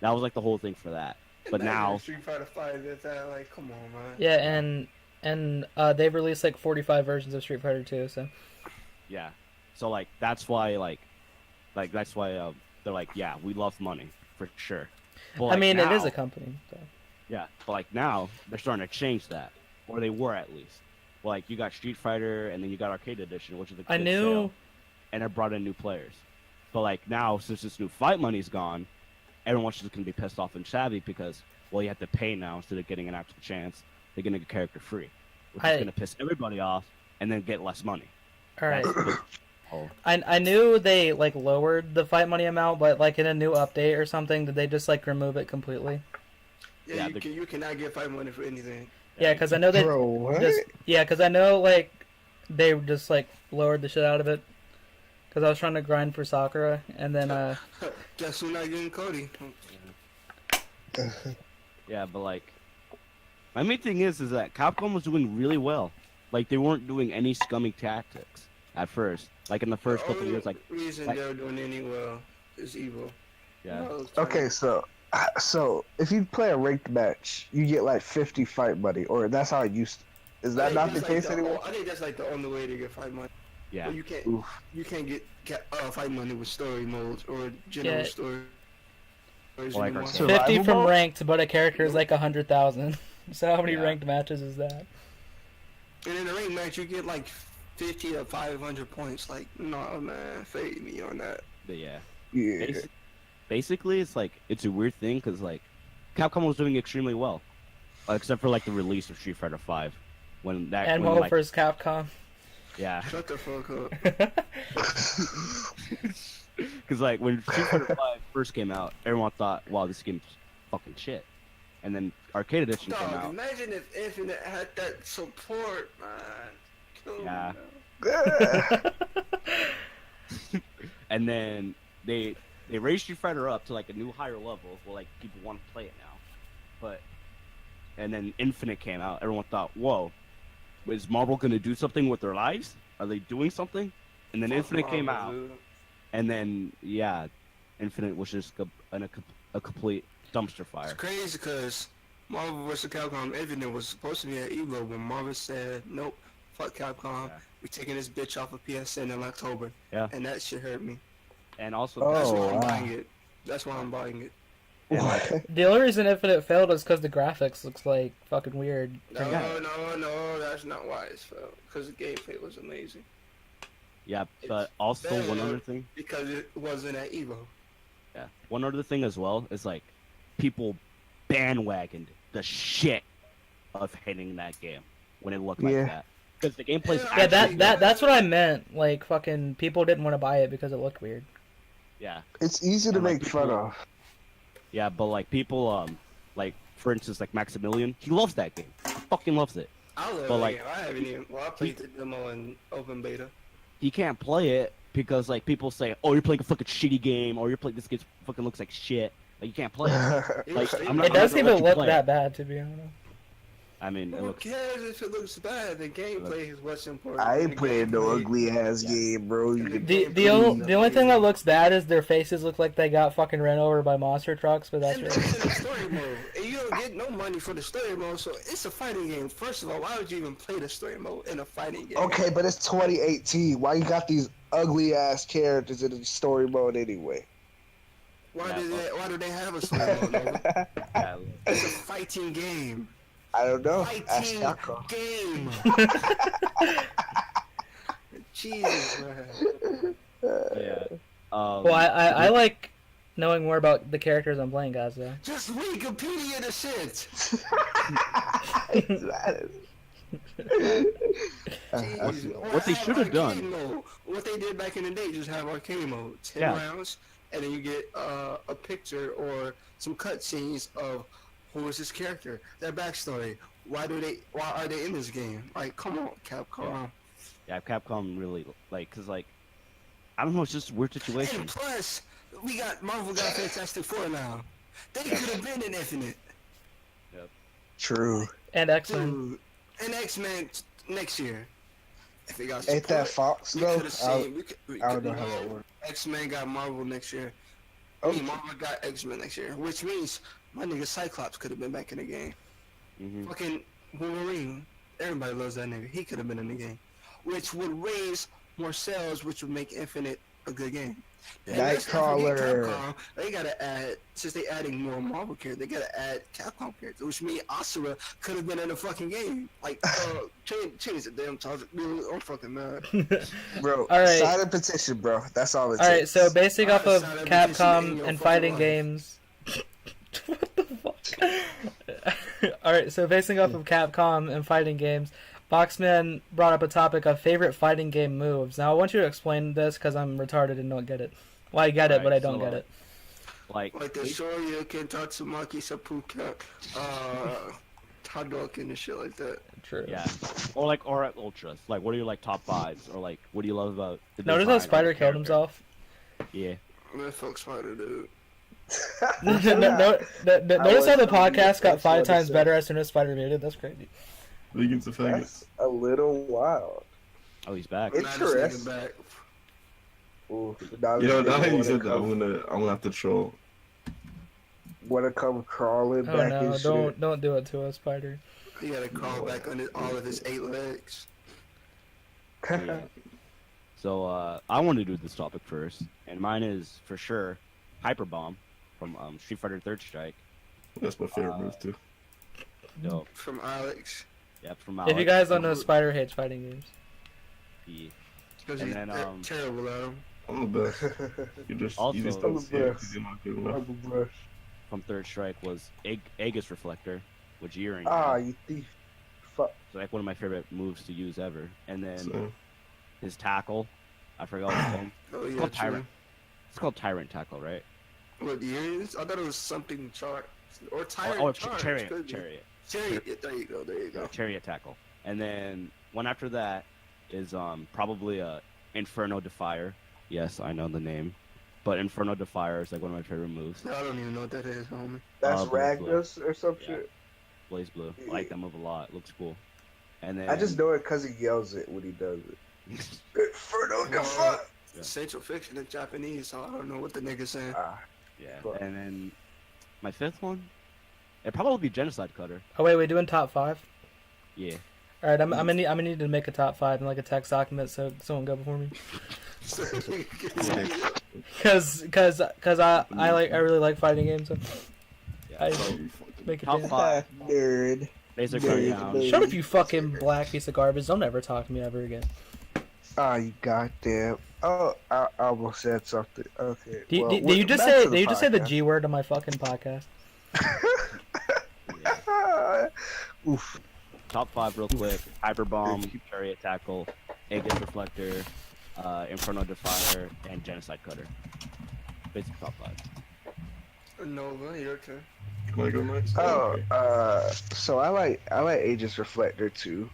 That was like the whole thing for that. But Imagine now, if Street Fighter 5 did that, like, come on, man. Yeah, and they've released like 45 versions of Street Fighter 2. So yeah. So like that's why that's why they're like, yeah, we love money for sure. But, I like, mean, it is now- a company. So. Yeah, but like now they're starting to change that, or they were at least. Like you got Street Fighter, and then you got Arcade Edition, which is a I good knew. sale, and it brought in new players. But like now, since this new fight money's gone, everyone's just gonna be pissed off and savvy because well, you have to pay now instead of getting an actual chance. They're gonna get character free, which is gonna piss everybody off, and then get less money. All right. That's the- oh. I knew they like lowered the fight money amount, but like in a new update or something, did they just like remove it completely? Yeah, Yeah, you cannot get fight money for anything. Yeah, because I know they Bro, what? because I know like they just like lowered the shit out of it. Because I was trying to grind for Sakura, and then Guess who's not getting Cody? Yeah, but like, my main thing is that Capcom was doing really well. Like they weren't doing any scummy tactics at first. Like in the first The couple only years, like reason like- they're doing any well is evil. yeah. Okay, so if you play a ranked match, you get like 50 fight money, or that's how it used to. Is that not the case anymore? I think that's like the only way to get fight money. Yeah. Well, you can't Oof. get fight money with story modes or general Yeah. stories Like anymore. our- 50 Survival from mode? ranked, but a character is like 100,000. So how many Yeah. ranked matches is that? And in the ring match, you get like 50 to 500 points. Like, no man, fade me on that. But yeah. Yeah. Basically, it's like it's a weird thing because like Capcom was doing extremely well, except for like the release of Street Fighter 5, when that And when, Mo like, vs. Capcom. yeah, Shut the fuck up. because like when Street Fighter 5 first came out, everyone thought, wow, this game's fucking shit, and then Arcade Edition came Dog, out. imagine if Infinite had that support, man. Kill me Yeah. now. And then they raised Street Fighter up to like a new higher level where like people want to play it now. But and then Infinite came out. Everyone thought, whoa, is Marvel gonna do something with their lives? Are they doing something? And then Fuck Infinite came Marvel, out, dude. and then yeah, Infinite was just a complete dumpster It's fire. crazy because Marvel vs. Capcom Infinite was supposed to be at Evo, but Marvel said, nope, fuck Capcom. Yeah. We taking this bitch off of PSN in October. Yeah. And that shit hurt me. And also, That's Oh, why I'm wow. buying it. That's why I'm buying it. and like, The only reason Infinite failed is because the graphics looks like fucking weird. No, Yeah. no, that's not why it's failed. Because the gameplay was amazing. yeah, but also one other thing. Because it wasn't at Evo. Yeah. One other thing as well is like people bandwagoned the shit of hating that game when it looked like Yeah. that. Because the gameplay's Yeah, actually That's what I meant. Like fucking people didn't want to buy it because it looked weird. yeah. It's easy to And, like, make fun people- of. Yeah, but like people like for instance like Maximilian, he loves that game. He fucking loves it. I love But, it. like, I haven't even. Well, I played the demo in open beta. He can't play it because like people say, "Oh, you're playing a fucking shitty game," or "You're playing this game fucking looks like shit." Like you can't play it. Like, I'm not- It doesn't gonna let even you look play that bad, to be honest. I mean, it Who looks cares if it looks bad? The gameplay is what's important. I ain't The playing no gameplay- ugly ass Yeah. game, bro. You can The only thing that looks bad is their faces look like they got fucking ran over by monster trucks, but that's And really. it's in the story mode. And you don't get no money for the story mode, so it's a fighting game. First of all, why would you even play the story mode in a fighting game? Okay, but it's 2018. Why you got these ugly ass characters in the story mode anyway? Why Yeah, why do they have a story mode? Nova? yeah, It's a fighting game. I don't know. Ask Fighting Taco. game. Jesus, man. yeah. Well, I like knowing more about the characters I'm playing, guys. Though. Just Wikipedia the shit. Jesus. Or What they have should have done- arcade mode. What they did back in the day, just have arcade mode. 10 Yeah. rounds, and then you get a picture or some cutscenes of who is this character, their backstory. Why are they in this game? Like, come on, Capcom. Yeah, Capcom really like, cause like, I don't know, it's just a weird situation. And plus, Marvel got Fantastic Four now. They could have been in Infinite. True. And X-Men. Dude, and X-Men next year. If they got Ain't that support, Fox we though? could have seen. I don't know how that works. X-Men got Marvel next year. Oh, Marvel got X-Men next year, which means my nigga Cyclops could have been back in the game. Hmm. Fucking Wolverine, everybody loves that nigga. He could have been in the game, which would raise more sales, which would make Infinite a good game. And let's not forget Nightcrawler. Capcom, they gotta add, since they adding more Marvel characters, they gotta add Capcom characters, which means Asura could have been in the fucking game. Like, change the damn topic, dude. I'm fucking mad. bro. All right. Sign a petition, bro. That's all it All right, takes. so basing off of Outside of petition in Capcom your and fucking fighting life. games. What the fuck? All right, so basing off of Capcom and fighting games, Boxman brought up a topic of favorite fighting game moves. Now I want you to explain this because I'm retarded and don't get it. Well, I get it, but I Alright, don't so, get it. Like, Like the Shoryuken, Tatsumaki, Seppuku, Hadouken and shit like that. True. yeah, or like, or at Ultras. Like, what are your like top fives, or like, what do you love about? The Notice design how of the Spider killed character? himself. Yeah, Man, fuck Spider, dude. Notice how the podcast got 5 times better as soon as Spider muted. That's crazy. Vegans and faggots. That's a little wild. oh, he's back. It's Now this nigga Interesting. back. Ooh, You know, now that you said that, I'm gonna have to troll. Wanna come crawling Oh back no! and shit. Don't do it to us, Spider. He gotta crawl back on all of his 8 legs. Yeah. So I want to do this topic first, and mine is for sure Hyper Bomb from Street Fighter Third Strike. That's my favorite move too. Dope. From Alex. Yep, from If you Alex. guys don't know, Spider hates fighting games. Yeah. Because And he's then, terrible at him. I'm the best. You just Also- don't I'm see the it best. 'cause you're not good enough. Rubber brush. From Third Strike was Aegis Reflector, which earring. Ah, you thief. Fuck. So like one of my favorite moves to use ever. And then So, his tackle, I forgot what it's called. Oh yeah, called true. Tyrant. It's called Tyrant Tackle, right? What, the earrings? I thought it was something chart. Or tyrant Oh, charge. Chariot. could be. Chariot. Chariot. Yeah, there you go, there you go. Chariot Tackle. And then one after that is probably Inferno Defier. Yes, I know the name. But Inferno Defier is like one of my favorite moves. I don't even know what that is, homie. That's Blue, Ragnus or some Yeah. shit. Blaze Blue. I like that move a lot. It looks cool. And then I just know it because he yells it when he does it. Inferno the fuck. Yeah. Central Fiction in Japanese, so I don't know what the nigga's saying. Ah, yeah. Fuck. And then my fifth one, It'd probably be Genocide Cutter. Oh wait, we're doing top 5. Yeah. All right, I'm gonna need to make a top 5 in like a text document so someone go before me. Cause I really like fighting games. So Yeah. I So, make it top down. 5. Nerd. Basic Nerd, rundown. nerd. Shut up, you fucking black piece of garbage! Don't ever talk to me ever again. Oh, you goddamn. Oh, I almost said something. Okay. Did you just back say? to Did you just say the podcast. G word on my fucking podcast? Oof. Top 5 real quick. Hyper Bomb, Chariot Tackle, Aegis Reflector, Inferno Defier, and Genocide Cutter. Basic top 5. Nova, your turn. Can I go next? Oh, Okay. so I like Aegis Reflector too.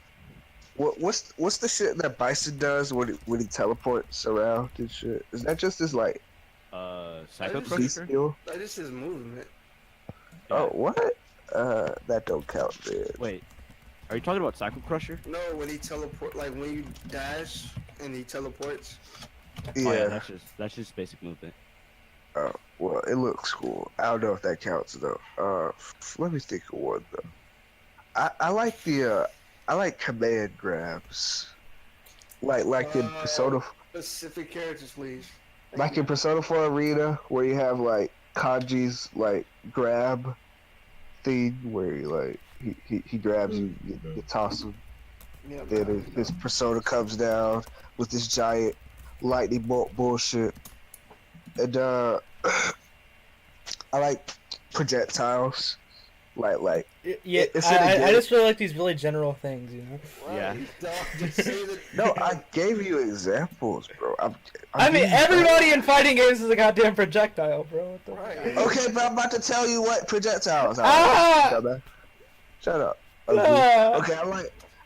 What's the shit that Bison does when he teleports around and shit? Is that just his like Psycho Beast Crusher? skill? That is his movement. Oh, what? That don't count, man. Wait, are you talking about Psycho Crusher? No, when he teleport, like when you dash and he teleports. Yeah. Oh, yeah, that's just basic movement. Oh, well, it looks cool. I don't know if that counts though. Let me think of one though. I like I like command grabs. Like in Persona, Specific characters, please. like in Persona 4 Arena, where you have like Kanji's like grab thing, where he like he grabs you, you toss him. Yeah, Then his persona comes down with this giant lightning bolt bullshit. And I like projectiles. Like Yeah, Instead of I getting- just really like these really general things, you know. Yeah. Dog, just say that. no, I gave you examples, bro. I mean, giving you- everybody in fighting games is a goddamn projectile, bro. What the Right. Okay, but I'm about to tell you what projectiles are. Ah! Dumbass. Shut up. Ugly. Ah! Okay,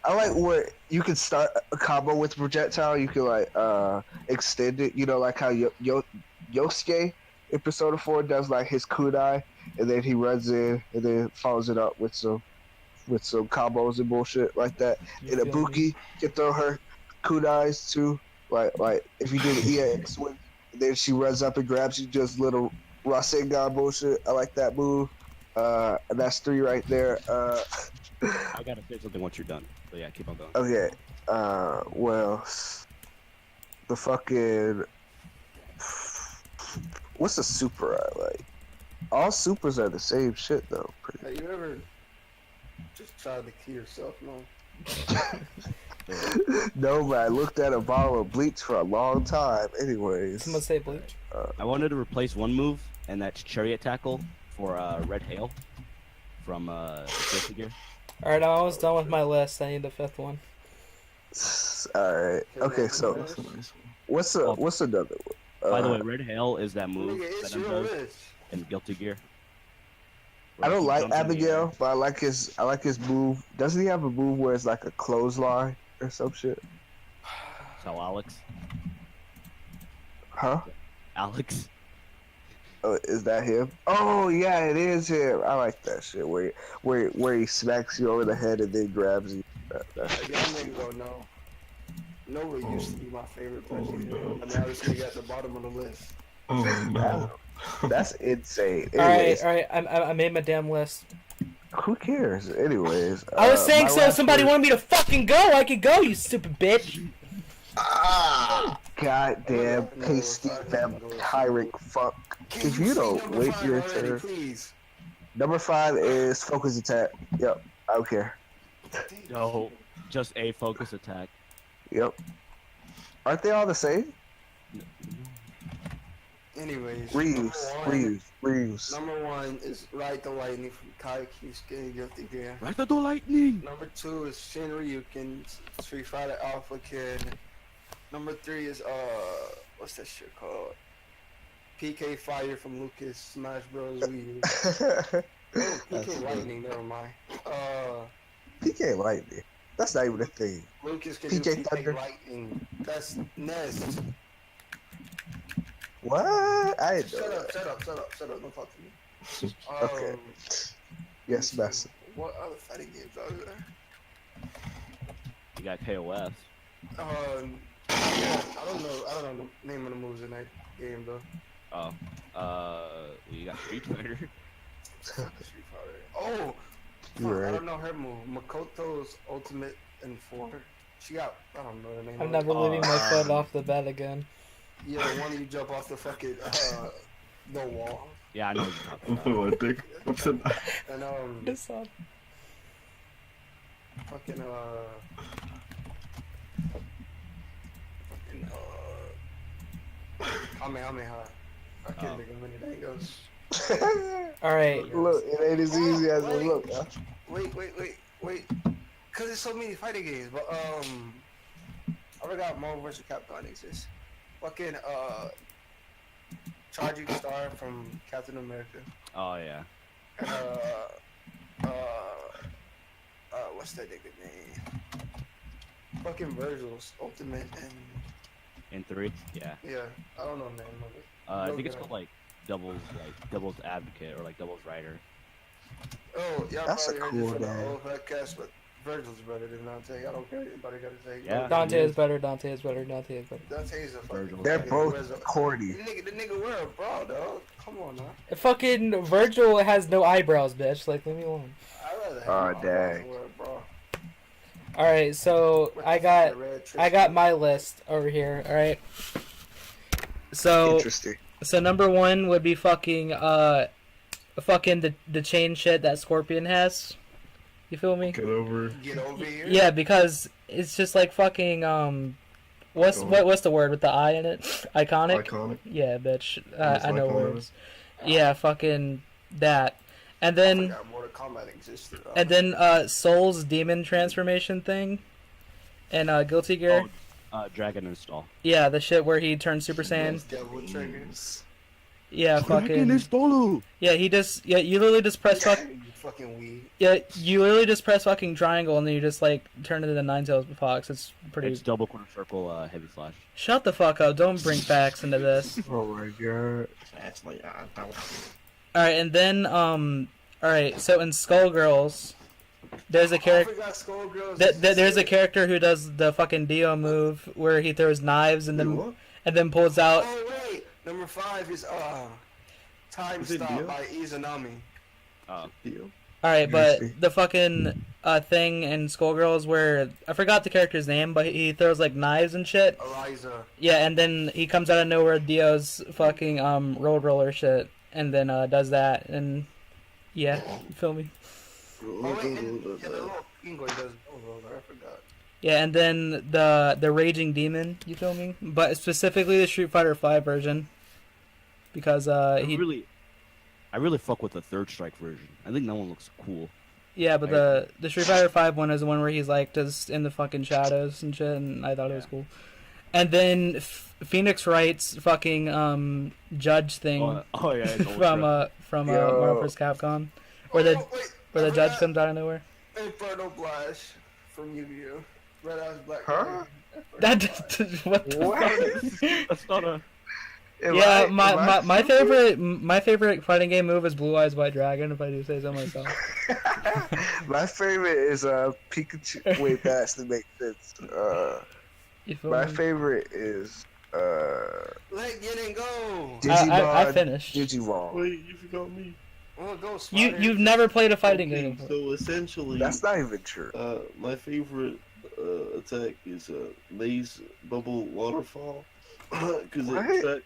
I like where you can start a combo with projectile. You can like extend it. You know, like how Yosuke in Persona 4 does like his kunai, and then he runs in and then follows it up with some combos and bullshit like that. You And feel me? Ibuki can throw her kunais too. Like if you do the EX win, and then she runs up and grabs you, just little Rasengan bullshit. I like that move. And that's 3 right there. I gotta say something once you're done. So yeah, keep on going. Okay. Well, the fucking what's a super I like? All supers are the same shit though. Pretty. Have you ever just tried to kill yourself? No. No, but I looked at a bottle of bleach for a long time. Anyways. Someone say bleach. I wanted to replace one move, and that's Chariot Tackle for Red Hail from Guilty Gear. All right, I'm almost done with my list. I need the 5th one. All right. Okay, so That's a nice one. what's another one? By the way, Red Hail is that move Nigga, it's that your does list. in Guilty Gear. I don't He like jumps in the Abigail, air. but I like his move. Doesn't he have a move where it's like a clothesline or some shit? So Alex. Huh? Alex. Oh, is that him? Oh yeah, it is him. I like that shit where he smacks you over the head and then grabs you. That's Like, y'all niggas don't know. Nova used to be my favorite person. And now this nigga at the bottom of the list. Oh no. that's insane. All right, Anyways, all right. I made my damn list. who cares? Anyways, I was saying my so. last Somebody one- wanted me to fucking go. I could go. You stupid bitch. Goddamn No, pasty fuck, fam no. tyrant fuck. Can If you say don't number wait 5 your already, turn. please? Number 5 is focus attack. Yep, I don't care. No, just a focus attack. Yep. Aren't they all the same? Anyways, Reuse. Number 1 is Ride the Lightning from Kaiki's Guilty Gear. Right the lightning. Number 2 is Shin Ryukin, Street Fighter Alpha Kid. Number 3 is what's that shit called? PK Fire from Lucas Smash Bros. Wii. Oh, That's PK good. Lightning, never mind. PK Lightning. That's not even a thing. Lucas can PK do PK Thunder. Lightning. That's Nest. What? I didn't know Shut up, that. shut up, shut up, shut up, don't talk to me. Okay. Yes, Master. What other fighting games are there? You got KOF. Yeah, I don't know the name of the moves in that game though. Oh. You got Street Fighter. Street Fighter. Oh, You're fuck, I right. don't know her move. Makoto's ultimate in 4. She got, I don't know the name I'm of never it. leaving my foot off the bed again. Yeah, the one you jump off the fucking, the wall. Yeah, I know what you're talking I'm about. putting my dick. What's in that? And, This up. fucking, Kamehameha. I can't think of many dangos. All right. Look, it ain't as easy as it look. Huh? Wait. Cause there's so many fighting games, but I forgot Marvel vs. Capcom exists. Fucking Charging Star from Captain America. Oh yeah. And what's that nigga name? Fucking Virgil's ultimate and In 3, yeah. yeah, I don't know the name of it. I think it's called like Devil's Advocate or like Devil's Rider. Oh, yeah, That's a probably heard cool it from the name. old podcast, but Virgil's better than Dante. I don't care what anybody gotta say. Yeah. Dante is better. Dante is better. Dante is better. Dante's a fucking. Virgil. They're fucking both wears a- corny. The nigga wear a bra, dog. Come on now. Fucking Virgil has no eyebrows, bitch. Like, leave me alone. I'd rather have Aw, my bras dang. than wear a bra. All right, so With I the got fucking red I got Tristan. my list over here. All right. So Interesting. number 1 would be fucking the chain shit that Scorpion has. You feel me? Get over. Get over here. Yeah, because it's just like fucking what's the word with the I in it? Iconic. Iconic. Yeah, bitch. It's I know iconic. words. Yeah, fucking that. And I then forgot Mortal Kombat existed. Soul's demon transformation thing, and Guilty Gear. Dragon install. Yeah, the shit where he turns Super Saiyan. Devil triggers. Yeah, fucking. install. Yeah, he just. Yeah, you literally just press fuck. You fucking weed. Yeah, you literally just press fucking triangle and then you just like turn into the Nine-Tails Fox. It's pretty. It's double quarter circle heavy slash. Shut the fuck up! Don't bring facts into this. Oh my god. That's like All right, and then all right. So in Skullgirls, there's a I character. forgot Skullgirls. There's a character who does the fucking Dio move where he throws knives and then pulls out. Oh wait, number 5 is Time Is it Stop Dio? by Izanami. Deal. All right, but Interesting. the fucking thing in Skullgirls where I forgot the character's name, but he throws like knives and shit. Eliza. Yeah, and then he comes out of nowhere, Dio's fucking road roller shit, and then does that, and yeah, you feel me? Oh wait, and yeah, the little English does. Oh, I forgot. Yeah, and then the Raging Demon, you feel me? But specifically the Street Fighter V version, because I really fuck with the Third Strike version. I think that one looks cool. yeah, but the Street Fighter V one is the one where he's like just in the fucking shadows and shit, and I thought it was cool. And then Phoenix Wright's fucking judge thing Oh yeah, it's from Yo. Marvel vs. Capcom, where the I judge forgot comes out of nowhere. Inferno Blast from Yu-Gi-Oh. Red Eyes Black. Huh? That what the What? That's not a. Yeah, my favorite fighting game move is Blue Eyes White Dragon. If I do say so myself. My favorite is Pikachu. Wait, that has to make sense. You feel My me? favorite is Let Geddon go. Digimon. I finished. Digimon. Wait, you forgot me. Oh, go Spider. You've never played a fighting Okay, game before. so essentially, That's not even true. my favorite attack is Maze Bubble Waterfall because What?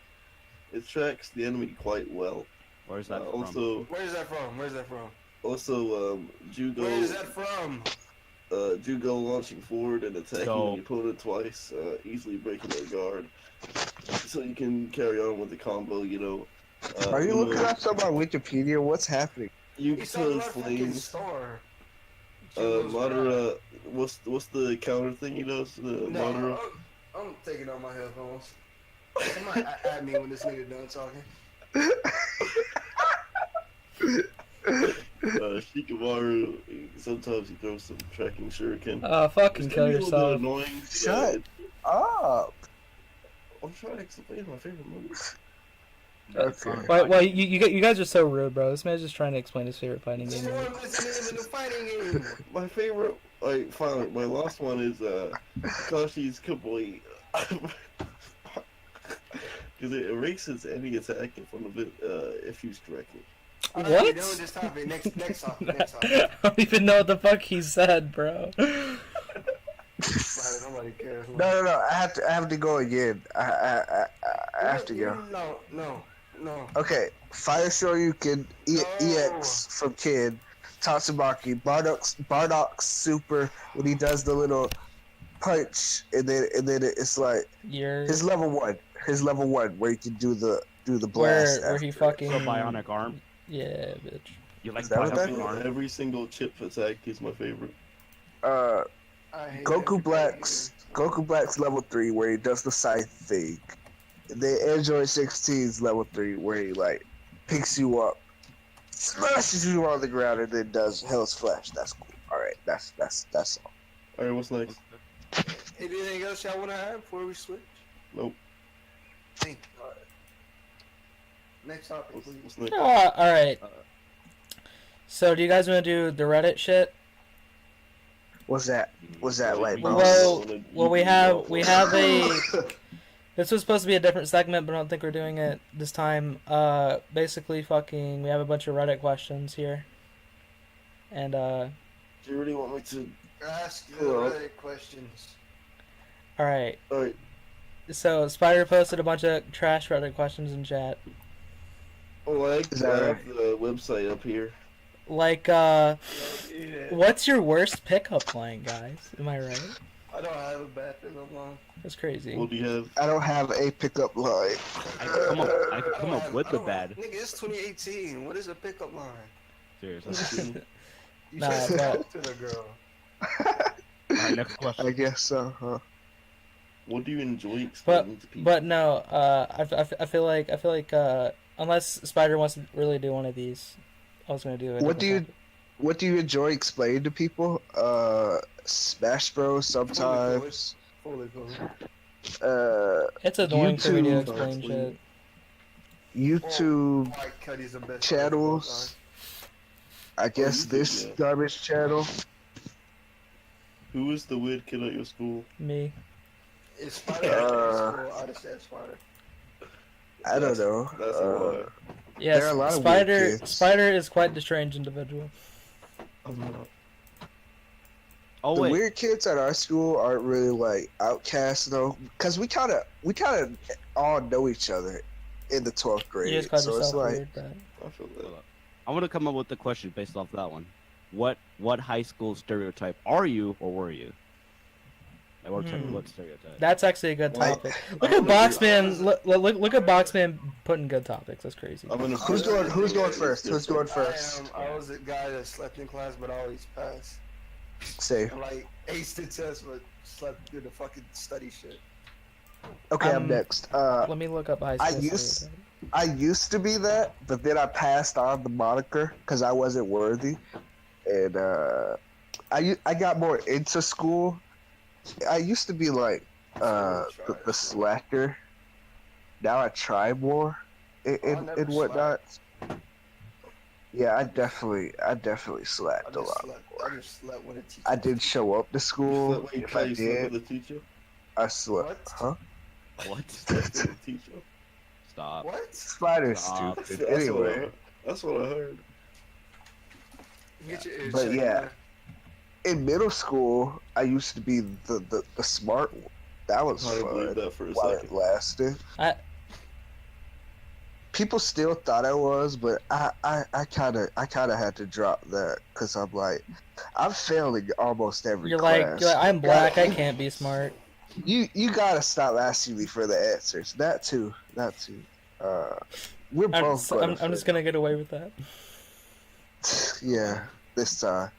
it tracks the enemy quite well. Where's that from? Where's that from? Where's that from? Also, Jugo. Where is that from? Jugo launching forward and attacking So- the opponent twice, easily breaking their guard. So you can carry on with the combo, you know. Are you looking up something on Wikipedia? What's happening? You He's can talking about fucking flames. store. Madara, what's the counter thing he does? The Madara. No, I'm taking out my headphones. Somebody add me when this nigga done talking. Shikamaru, sometimes he throws some tracking shuriken. Fucking It's kill gonna be a little bit yourself. annoying. Shut up. I'm trying to explain my favorite movie. Okay. Well, you guys are so rude, bro. This man's just trying to explain his favorite fighting game. This one is in the fighting game. My favorite, finally, my last one is Kakashi's Kabui. Because it erases any attack in front of it if used correctly. All right, we're What? done with this topic. Next topic. I don't even know what the fuck he said, bro. Spider, nobody cares. No. I have to go again. I have to go. No. Okay, Fire Shoryuken, No. EX from Kid, Tatsumaki, Bardock's super when he does the little punch, and then it's like You're his level one where he can do the where blast. he after. fucking The bionic arm. Yeah, bitch. You like Is that what that bionic arm? Every single chip attack is my favorite. I hate Goku everybody. Black's level 3 where he does the scythe thing. The Android 16's level 3 where he like picks you up, smashes you on the ground, and then does Hell's Flash. That's cool. All right, that's all. All right, what's next? Anything else y'all want to add before we switch? Nope. Thank you. All right. Next topic, What's please. next? All right. So, do you guys want to do the Reddit shit? What's that like, bro? Well, we have a. This was supposed to be a different segment, but I don't think we're doing it this time. Basically, fucking, we have a bunch of Reddit questions here, and Do you really want me to? Ask the Hello. Reddit questions. all right. All right. So, Spider posted a bunch of trash Reddit questions in chat, Oh, I Is that have the website up here. like, Yeah. what's your worst pickup line, guys? Am I right? I don't have a bad pickup line. That's crazy. What do you have? I don't have a pickup line. I could come up with the bad. Nigga, it's 2018. What is a pickup line? Seriously. You Nah, should but- talk to the girl. Alright, next question. I guess so, huh? What do you enjoy explaining to people? But no, I feel like unless Spider wants to really do one of these, I was gonna do it. What do you enjoy explaining to people? Smash Bros sometimes. Holy cool. It's annoying for me to YouTube. explain shit. YouTube Mike Cuddy's the best channels. I guess YouTube, this yeah. garbage channel. Who is the weird kid at your school? Me. Is Spider I just said Spider. I don't know. That's a lot. Yes, There are a lot of Spider. weird kids. Spider is quite the strange individual. I'm not. Oh The wait. weird kids at our school aren't really like outcasts though, because we kind of all know each other in the 12th grade. You just called So it's yourself like weird, but I feel that. I want to come up with a question based off that one. What high school stereotype are you or were you? Like what stereotype? that's actually a good Like, topic. Look at Boxman. Look at Boxman putting good topics. That's crazy. I'm gonna who's going first? Who's going first? I was a guy that slept in class but always passed. Say. And like aced the test but slept through the fucking study shit. Okay, I'm next. Let me look up high school. I used to be that, but then I passed on the moniker because I wasn't worthy, and I got more into school. I used to be like the slacker. Now I try more and whatnot. Yeah, I definitely slacked a lot more. I just slept when a teacher. I didn't show up to school. If I you did, the teacher? I slept. What? Huh? What? Slept with the teacher. Stop. What? Spider's Stop. stupid. Anyway, That's what I heard. Get your ears But checked, yeah. man. in middle school, I used to be the smart one. That was I believe fun that for a while it second. lasted. People still thought I was, but I kind of had to drop that because I'm like, I'm failing almost every You're class. like, I'm black. I can't be smart. You gotta stop asking me for the answers. That too. We're both. I'm just gonna get away with that. Yeah, this time.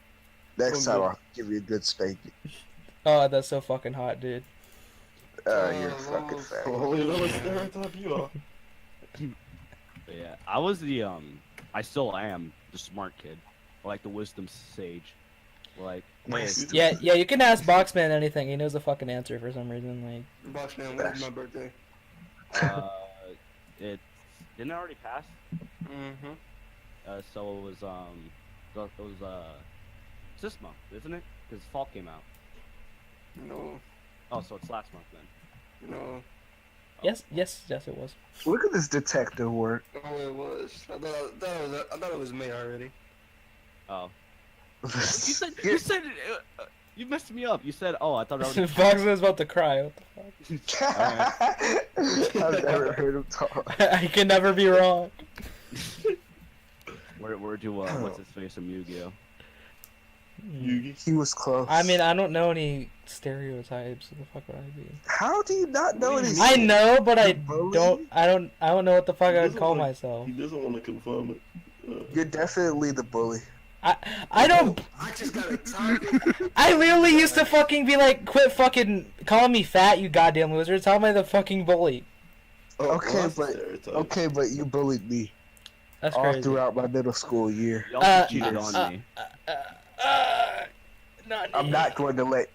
Next time I'll give you a good spanking. Oh, that's so fucking hot, dude. You're fucking fat. Oh, you know what stereotype you are. But yeah, I was I still am the smart kid, or like the wisdom sage. Like, hey, Yeah. You can ask Boxman anything. He knows the fucking answer for some reason. Like, Boxman, when's my birthday? it didn't it already pass. Mm-hmm. So it was it's this month, isn't it? Because fall came out. No, Oh, so it's last month then. no. Yes, it was. Look at this detective work. Oh, it was. I thought it was made already. Oh. You said you messed me up. You said, oh, I thought I was. Fox was about to cry. What the fuck? I've never heard him talk. I can never be wrong. Where'd you what's his face from Yu-Gi-Oh? Yugi. He was close. I mean, I don't know any stereotypes. What the fuck would I be? How do you not know any? I know, but I bully? don't. I don't know what the fuck I would doesn't call wanna- myself. He doesn't want to confirm it. You're definitely the bully. I don't. I just got a topic. I literally used to fucking be like, quit fucking calling me fat, you goddamn loser. Tell me the fucking bully. Oh, Okay, well, that's but- stereotype. Okay, but you bullied me That's all crazy. throughout my middle school year. You also cheated uh, on me. I'm not going to let.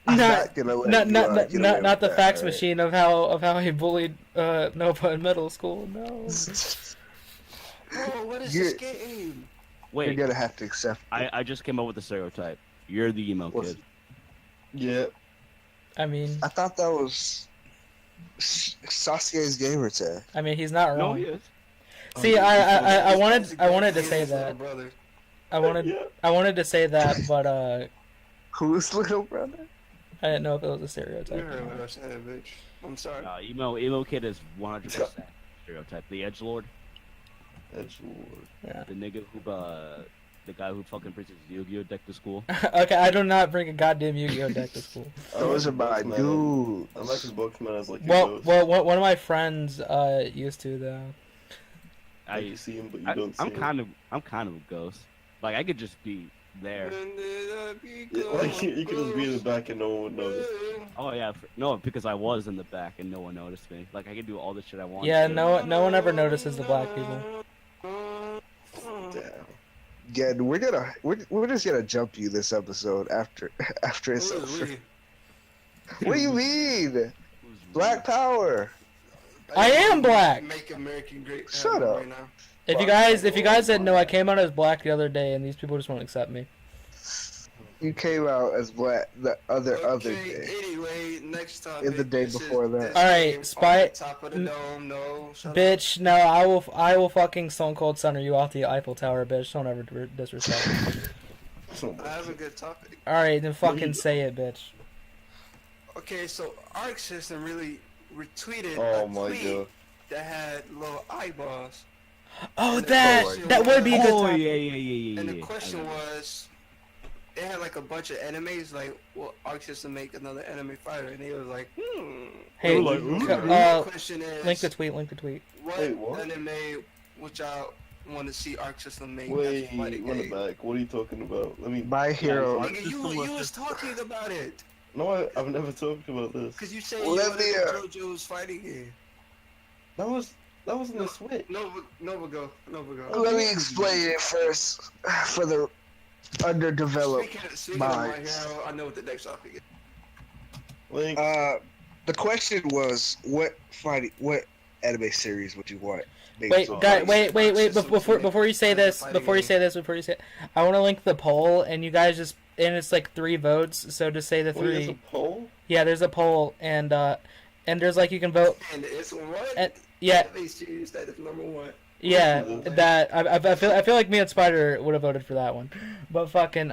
Not gonna let not the fax machine of how he bullied Nova in middle school. No. Oh, what is You're- this game? Wait, You're gonna have to accept. I just came up with a stereotype. You're the emo What's- kid. Yeah. I mean, I thought that was Sasuke's gamer tag. he's not No, wrong. he is. See, I wanted to say His little that. brother. I wanted to say that, but Who's little brother? I didn't know if it was a You stereotype. heard what I said, bitch. I'm sorry. Emo kid is 100% stereotype. The edgelord, Yeah. the nigga who the guy who fucking brings his Yu-Gi-Oh deck to school. Okay, I do not bring a goddamn Yu-Gi-Oh deck to school. Those are my dudes. I like his Boxman as like a Well, ghost. one of my friends used to though. Like you see him, but you don't see I'm him. kind of a ghost. Like I could just be there. Yeah, like you could just be in the back and no one would notice. Oh yeah, no, because I was in the back and no one noticed me. Like I could do all the shit I want. Yeah, to. no one ever notices the black people. Damn. Yeah, we're just gonna jump you this episode after it's over. What do you mean? Black power. I am black. Make America great. Shut up. Right now. If you guys didn't know, I came out as black the other day, and these people just won't accept me. You came out as black the other Okay, day. anyway, next topic. In the day This is- before that. this Alright, game Spy- on the top of the dome. No, shut up. Bitch, no, I will fucking Stone Cold Stunner you off the Eiffel Tower, bitch. Don't ever disrespect me. I have a good topic. Alright, then fucking say it, bitch. Okay, so Arc System really retweeted Oh a my tweet god. that had little eyeballs. Oh, And the that question would be a good Oh topic. yeah. And the question was, it had like a bunch of enemies, like, will Arc System make another enemy fighter? And he was like, Hey, Like, The question is, link the tweet. what Wait, what? anime would y'all want to see Arc System make Wait, as a fighting run it game? back. What are you talking about? Let me. My hero. Arc Nigga, System you was was talking about it. No, I've never talked about this. Because you said Let me, you wanted JoJo's fighting game. That was in the Switch. Nova go. Let me explain it first for the underdeveloped. Speaking of my minds. hero, I know what the next topic is. Link. The question was, what anime series would you want? Wait, guys, wait. Before you say this, I want to link the poll, and you guys just, and it's like 3 votes. So just say the Wait, there's 3. a poll? Yeah, there's a poll, and there's like you can vote. And it's what? And, yeah, Anime series that is number 1. yeah. That I feel like me and Spider would have voted for that one, but fucking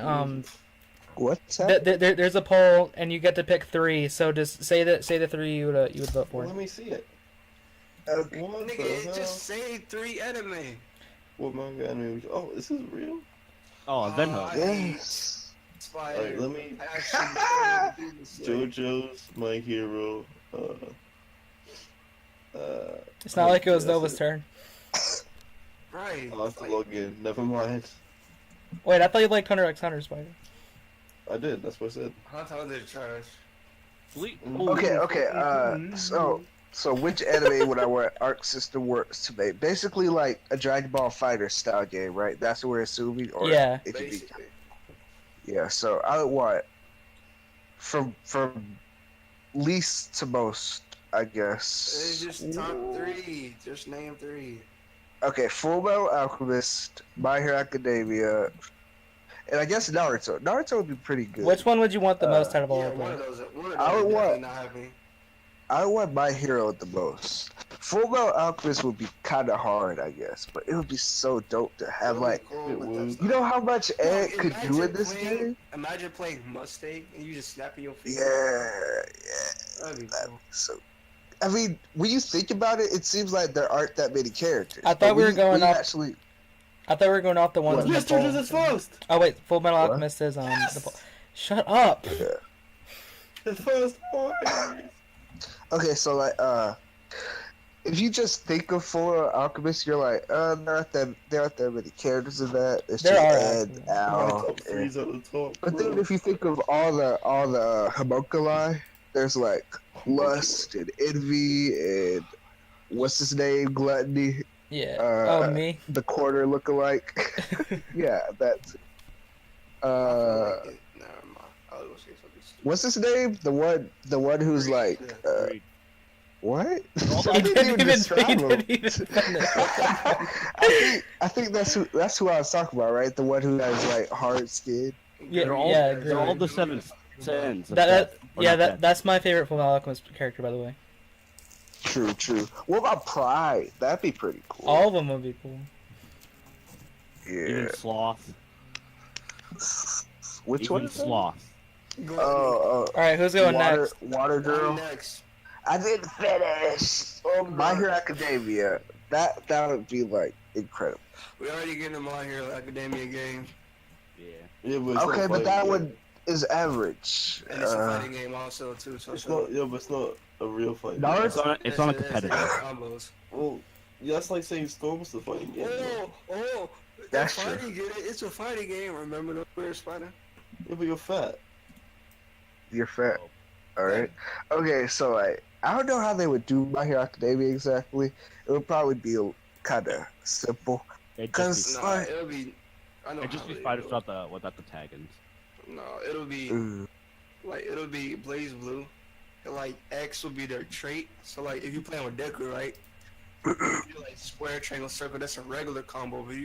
What's that? there's a poll, and you get to pick 3. So just say the 3 you would vote for. Let me see it. Okay. What the Nigga, hell? just say 3 anime. What manga anime? Oh, this is real? Oh, Venho. Yes. Spider. Alright, let me. Actually, JoJo's My Hero. It's not like it was that's Nova's it. turn. Right. I'll have to log in. Never mind. Wait, I thought you liked Hunter x Hunter, Spider. I did. That's what I said. How tall is trash? Sweet. Okay. So which anime would I want Arc System Works to make? Basically, like a Dragon Ball Fighter style game, right? That's what we're assuming. Or Yeah. It could be. Basically. Yeah. So I would want from least to most, I It's guess. just top 3. Just name 3. Okay, Full Metal Alchemist, My Hero Academia, and I guess Naruto. Naruto would be pretty good. Which one would you want the most out of all Yeah, of one of them? those. One of those I would definitely want- not have me. I want My Hero the most. Full Metal Alchemist would be kind of hard, I guess, but it would be so dope to have It'll be like. cool, it but would. that's You know how much Yo, Ed could do imagine in this playing- game? Imagine playing Mustang and you just snapping your Yeah, finger. yeah. That'd be That'd cool. be so. I mean, when you think about it, it seems like there aren't that many characters. I thought but we were when going you off- Actually, I thought we were going off the ones What? in the Mr. poll. This is first. Oh wait, Full Metal What? Alchemist is on the poll. Shut up. The first one. okay, so like, if you just think of Full Metal Alchemist, you're like, there aren't that many characters in that. It's There just are, Ed, actually. My Al, top three's at the top. But then bro. if you think of all the homunculi, there's like lust and envy and what's his name, gluttony, Yeah. Uh, Me. the quarter lookalike. Yeah, that's. I feel like it. Never mind. I was gonna say something stupid. What's his name? The one who's like, Agreed. what? He I didn't even describe he him. didn't even finish. I think that's who I was talking about, right? The one who has like hard skin. Yeah, They're all, yeah, they're all the agreed. seven sins. of That death. Or yeah, not death. that's my favorite Full Metal Alchemist character, by the way. True, true. What about Pride? That'd be pretty cool. All of them would be cool. Yeah. Even sloth. Which Even one? Is that? sloth. All right, who's going Water, next? Water Girl. Next. I didn't finish. Oh, My Hero Academia. That would be like incredible. We already getting a My Hero Academia game, Yeah. Yeah, but it's Okay, not but that fighting one is average. and it's a fighting game also too. So It's not. Yeah, but it's not a real fight. Naruto- It's on a competitive. Combos. Well, yeah, that's like saying Storm's the fighting game. bro. Oh, That's that's fighting game. It's a fighting game. Remember the weird spider? Yeah, but you're fat. You're fat. All right. Okay, so like, I don't know how they would do My Hero Academia exactly. It would probably be kind of simple. It Cause- just No, Alright. it'll be. I know. be, it just how be they fighters do it. without the tag-ins. No, it'll be like it'll be Blaze Blue. And, like X will be their trait. So like if you playing with Deku, right? You like square, triangle, circle. That's a regular combo. But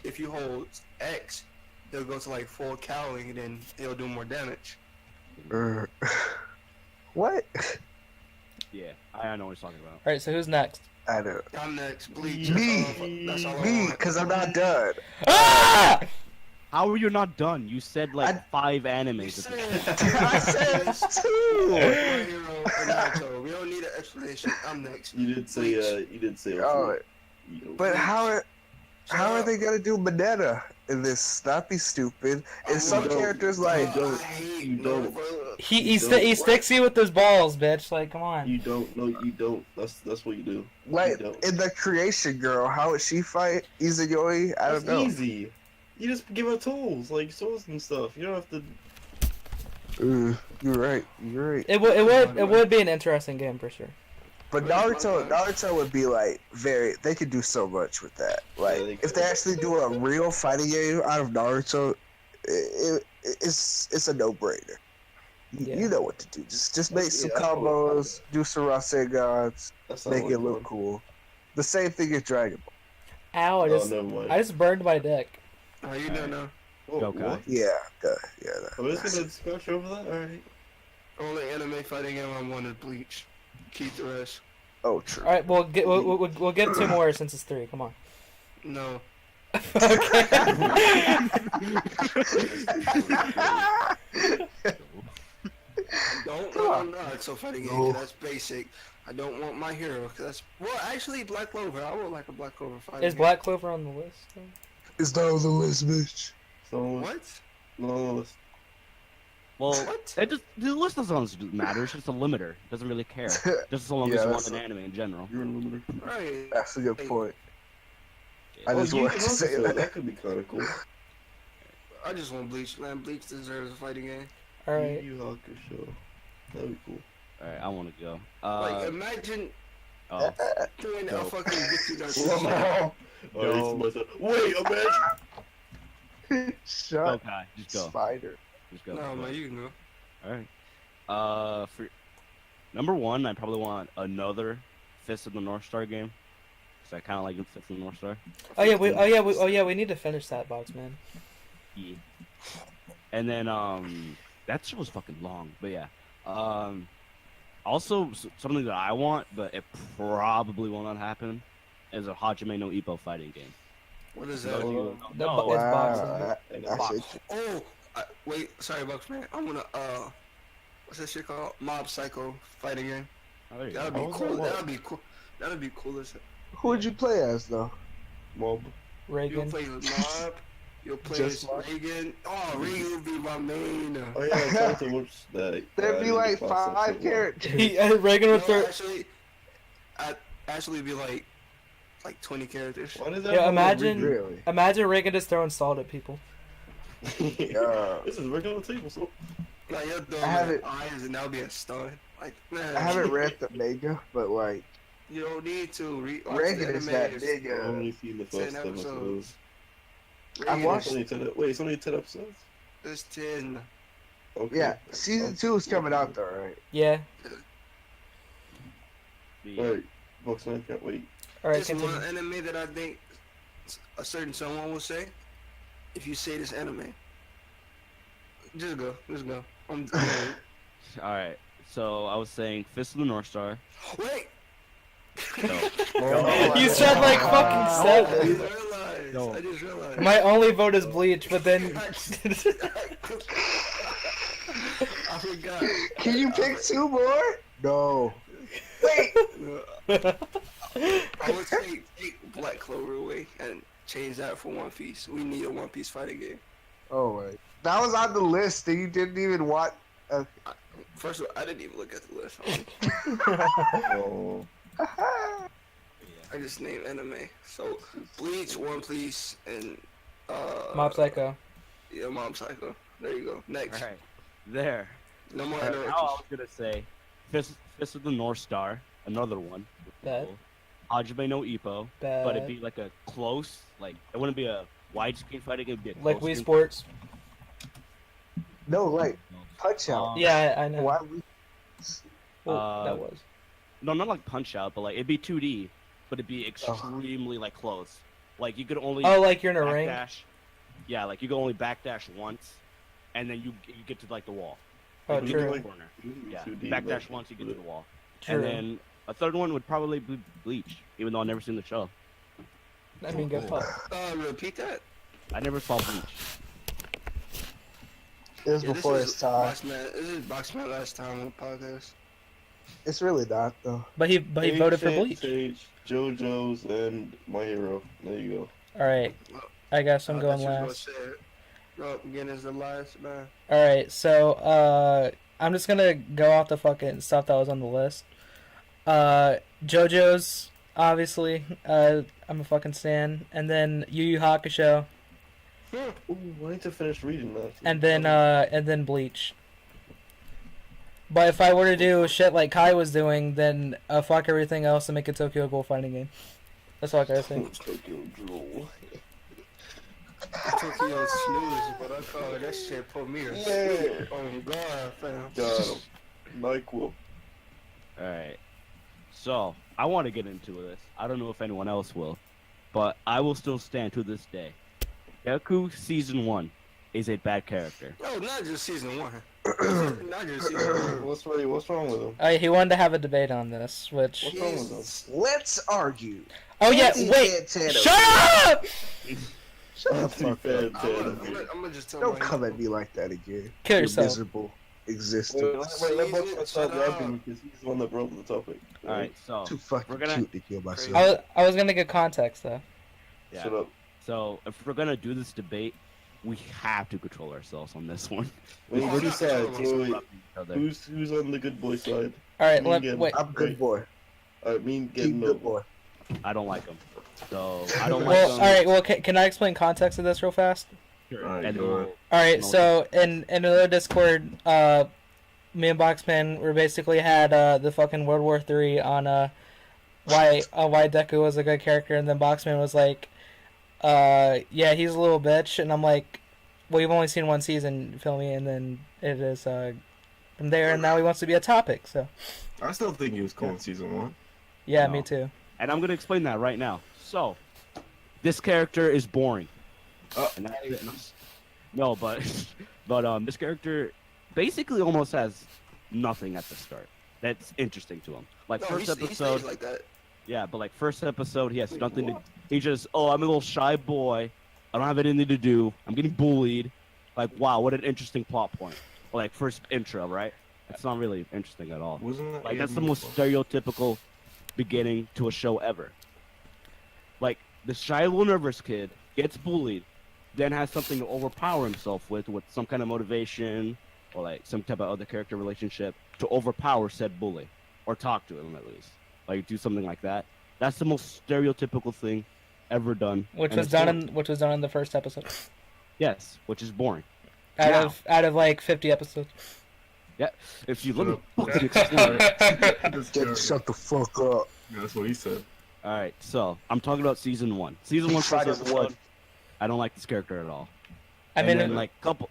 if you hold X, they'll go to like full cowling, and then it'll do more damage. What? Yeah, I know what he's talking about. All right, so who's next? I don't. I'm next. Bleach. Me. That's all I Me, want. because I'm not done. Ah! How are you not done? You said like I- 5 You animes. said, I said two. My Hero and Naruto. We don't need an explanation. I'm next. You did say. Bleach. You did say. Oh, You know, but how are Shut they up. gonna do Mineta in this? That'd be stupid. And some don't. characters like don't. I hate You don't. Naruto. He sticks you with those balls, bitch. Like, come on. You don't. No, you don't. That's what you do. like You don't. in the Creation Girl. How would she fight Izayoi? I That's don't know. easy. You just give her tools like swords and stuff. You don't have to. You're right. You're right. It would be an interesting game for sure. But Naruto would be like they could do so much with that. Like Yeah, they if they could. actually do a real fighting game out of Naruto, it's a no-brainer. Yeah. You know what to do. Just make some Yeah, combos, do some Rasengans, That's make not it look cool. The same thing as Dragon Ball. Ow! Oh, never mind. I just burned my dick. How you doing now? Oh, Go, Kai. what? Yeah, yeah. Are we just gonna scratch over that? Alright. Only anime fighting game I want is Bleach. Keep the rest. Oh, true. All right, we'll get 2 more since it's 3. Come on. No. Okay. Don't Come on. want Naruto fighting game, No. 'cause that's basic. I don't want My Hero, 'cause that's... Well, actually, Black Clover. I would like a Black Clover fighting Is game. Black Clover on the list? It's not on the list, bitch. So What? no, Well, What? the list doesn't matter. It's just a limiter. Doesn't really care. Just so long Yeah, as you want that's an anime in general. you're in limiter. Right. That's a good point. I Oh, just you wanted can to also say say that. that could be kind of cool. I just want Bleach, man. Bleach deserves a fighting game. All right. Yu Yu Hakusho. That'd be cool. All right, I want to go. Like, imagine Oh, doing No. a fucking Geku Oh, Alright, it's my turn. Wait, imagine. shut go, Kai. Just go. Spider. Just go. No, man, you can go. All right. For number 1, I probably want another Fist of the North Star game. Cause I kind of like Fist of the North Star. We need to finish that box, man. Yeah. And then that shit was fucking long, but yeah. Also, something that I want, but it probably will not happen, is a Hajime no Ippo fighting game. What is No, that? no. No, It's Wow, boxing. that's it. Oh, wait. Sorry, Bucks man. I'm gonna what's that shit called? Mob Psycho fighting game. Oh, there you That'd go. be Oh, cool. that That'd be cool. That'd be cool as hell. Who would you play as though? Mob. You'll Reagan. play with Mob. You'll play Just as Mob? Reagan. Oh, Reagan would be my main. Oh yeah, I tried to watch that. There'd be like 5 characters. Reagan would throw. I'd actually be like 20 characters. Why does that? Yeah, have a imagine- reason? Really? Imagine Reagan just throwing salt at people. Yeah. This is working on the table, so. Like you'll throw I haven't- eyes and that'll be a stun. Like man, I haven't read the manga, but like You don't need to read. Reagan is that I've nigga. only seen the 10 first 10 episodes. episodes. I Reagan watched- is- Wait, it's only 10 episodes? It's 10. Okay. Yeah, season 2 is coming out though, right? Yeah. Alright, Boxman, can't wait. All right, This continue. one anime that I think a certain someone will say. If you say this anime, just go. I'm All right. So I was saying Fist of the North Star. wait. No. You said like fucking I seven. just realized. No. I just realized. My only vote is Bleach, but then I forgot. Can you pick 2 more? No. Wait. I would take Black Clover away and change that for One Piece. We need a One Piece fighting game. Oh wait. That was on the list and you didn't even want. First of all, I didn't even look at the list. Oh. I just named anime. So Bleach, One Piece, and Mob Psycho. Yeah, Mob Psycho. There you go. Next. All right. There. No more Now I interruptions. was gonna say Fist of the North Star, another one. Bad. Hajime no Ippo, Bad. but it'd be like a close, like it wouldn't be a widescreen fighting. It'd be a Like close Wii screen Sports. No, like fighting. Punch Out. Yeah, I know. Why we? Well, that was. No, not like Punch Out, but like it'd be 2D, but it'd be extremely like close. Like you could only Oh, like you're in a ring. backdash. Yeah, like you could only backdash once, and then you get to like the wall. Oh, Like, you get to true. the corner. Yeah, 2D, backdash like, once, you get to the wall. True. And then a third one would probably be Bleach, even though I've never seen the show. I mean, go fuck. Repeat that. I never saw Bleach. It was Yeah, before this his time. This is Boxman last time on the podcast. It's really not though. But he voted for Sage, Bleach. Sage, JoJo's, and My Hero. There you go. All right. I guess I'm I going thought you was last. gonna say it. No, again, is the last man. All right. So I'm just gonna go off the fucking stuff that was on the list. JoJo's obviously. I'm a fucking stan. And then Yu Yu Hakusho. Ooh, I need to finish reading that. And then Bleach. But if I were to do shit like Kai was doing, then fuck everything else and make a Tokyo Ghoul fighting game. That's all I gotta say. Tokyo Drool. Tokyo snooze, but I call it that shit put me to sleep. Oh God, fam. Got him. NyQuil. Alright. So, I want to get into this. I don't know if anyone else will, but I will still stand to this day. Deku Season 1 is a bad character. No, not just season 1. Not just season 1. What's wrong with him? He wanted to have a debate on this, which. What's wrong with him? Let's argue. Oh yeah, Anti- wait! Santana. Shut up! Shut the Too fuck bad, up. Ted. I'm gonna just tell Don't my- come at me like that again. Kill Your yourself. miserable Wait, existence. let Bucks start Shut the up. argument because he's the one that brought up the topic. Alright, so, Too fucking we're gonna- cute to kill myself. I was gonna get context though. yeah. Shut up. So, if we're gonna do this debate, we have to control ourselves on this one. Wait, Oh, what not decides? control Wait, Each other. who's on the good boy side? All right, Me again. wait. I'm good boy. I mean, Keep getting good no. boy. I don't like them. So, I don't like Well, them. all right. Well, can I explain context of this real fast? Alright, And go we'll- on. All right. No. So in another Discord, me and Boxman we basically had the fucking World War III on why Deku was a good character, and then Boxman was like, yeah, he's a little bitch, and I'm like, well, you've only seen one season, you feel me? And then it is from there, and now he wants to be a topic. So I still think he was cool in season 1. yeah, No. me too. And I'm gonna explain that right now. So, this character is boring. Oh. And that's it. No, but this character basically almost has nothing at the start. that's interesting to him. Like No, first he episode, stays like that. yeah, but like first episode, he has nothing to. He just, oh, I'm a little shy boy. I don't have anything to do. I'm getting bullied. Like, wow, what an interesting plot point. Or like first intro, right? It's not really interesting at all. Wasn't that? Like that's the most stereotypical beginning to a show ever. Like the shy little nervous kid gets bullied, then has something to overpower himself with some kind of motivation or like some type of other character relationship to overpower said bully or talk to him at least. Like do something like that. That's the most stereotypical thing ever done. Which and was it's done boring. in the first episode. Yes, which is boring. Out of like 50 episodes. Yeah, if you look Shut at fucking explain it. Just shut the fuck up. Yeah, that's what he said. All right, so I'm talking about season 1. Season 1, first episode. I don't like this character at all. I And mean, then like couple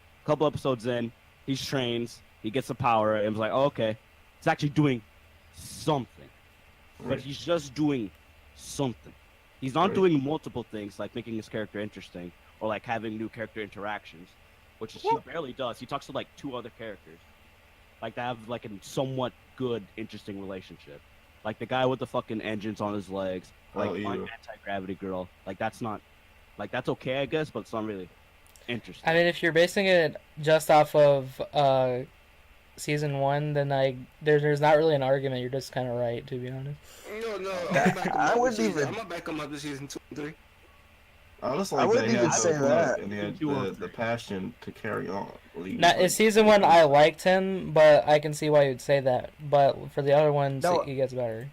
episodes in, he trains, he gets the power, and it's like, oh, okay, it's actually doing something, but he's just doing something. He's not Right. doing multiple things like making his character interesting or like having new character interactions, which he barely does. He talks to like 2 other characters, like they have like a somewhat good, interesting relationship. Like the guy with the fucking engines on his legs, like my anti-gravity girl. Like that's not, like that's okay, I guess, but it's not really interesting. I mean, if you're basing it just off of season 1, then there's not really an argument. You're just kind of right, to be honest. No, I wouldn't even. I'm gonna back him up to season 2 and 3. Honestly, I wouldn't they even had say the that. plug and they had the passion to carry on. Now, in season 1, I liked him, but I can see why you'd say that. But for the other ones, No. he gets better.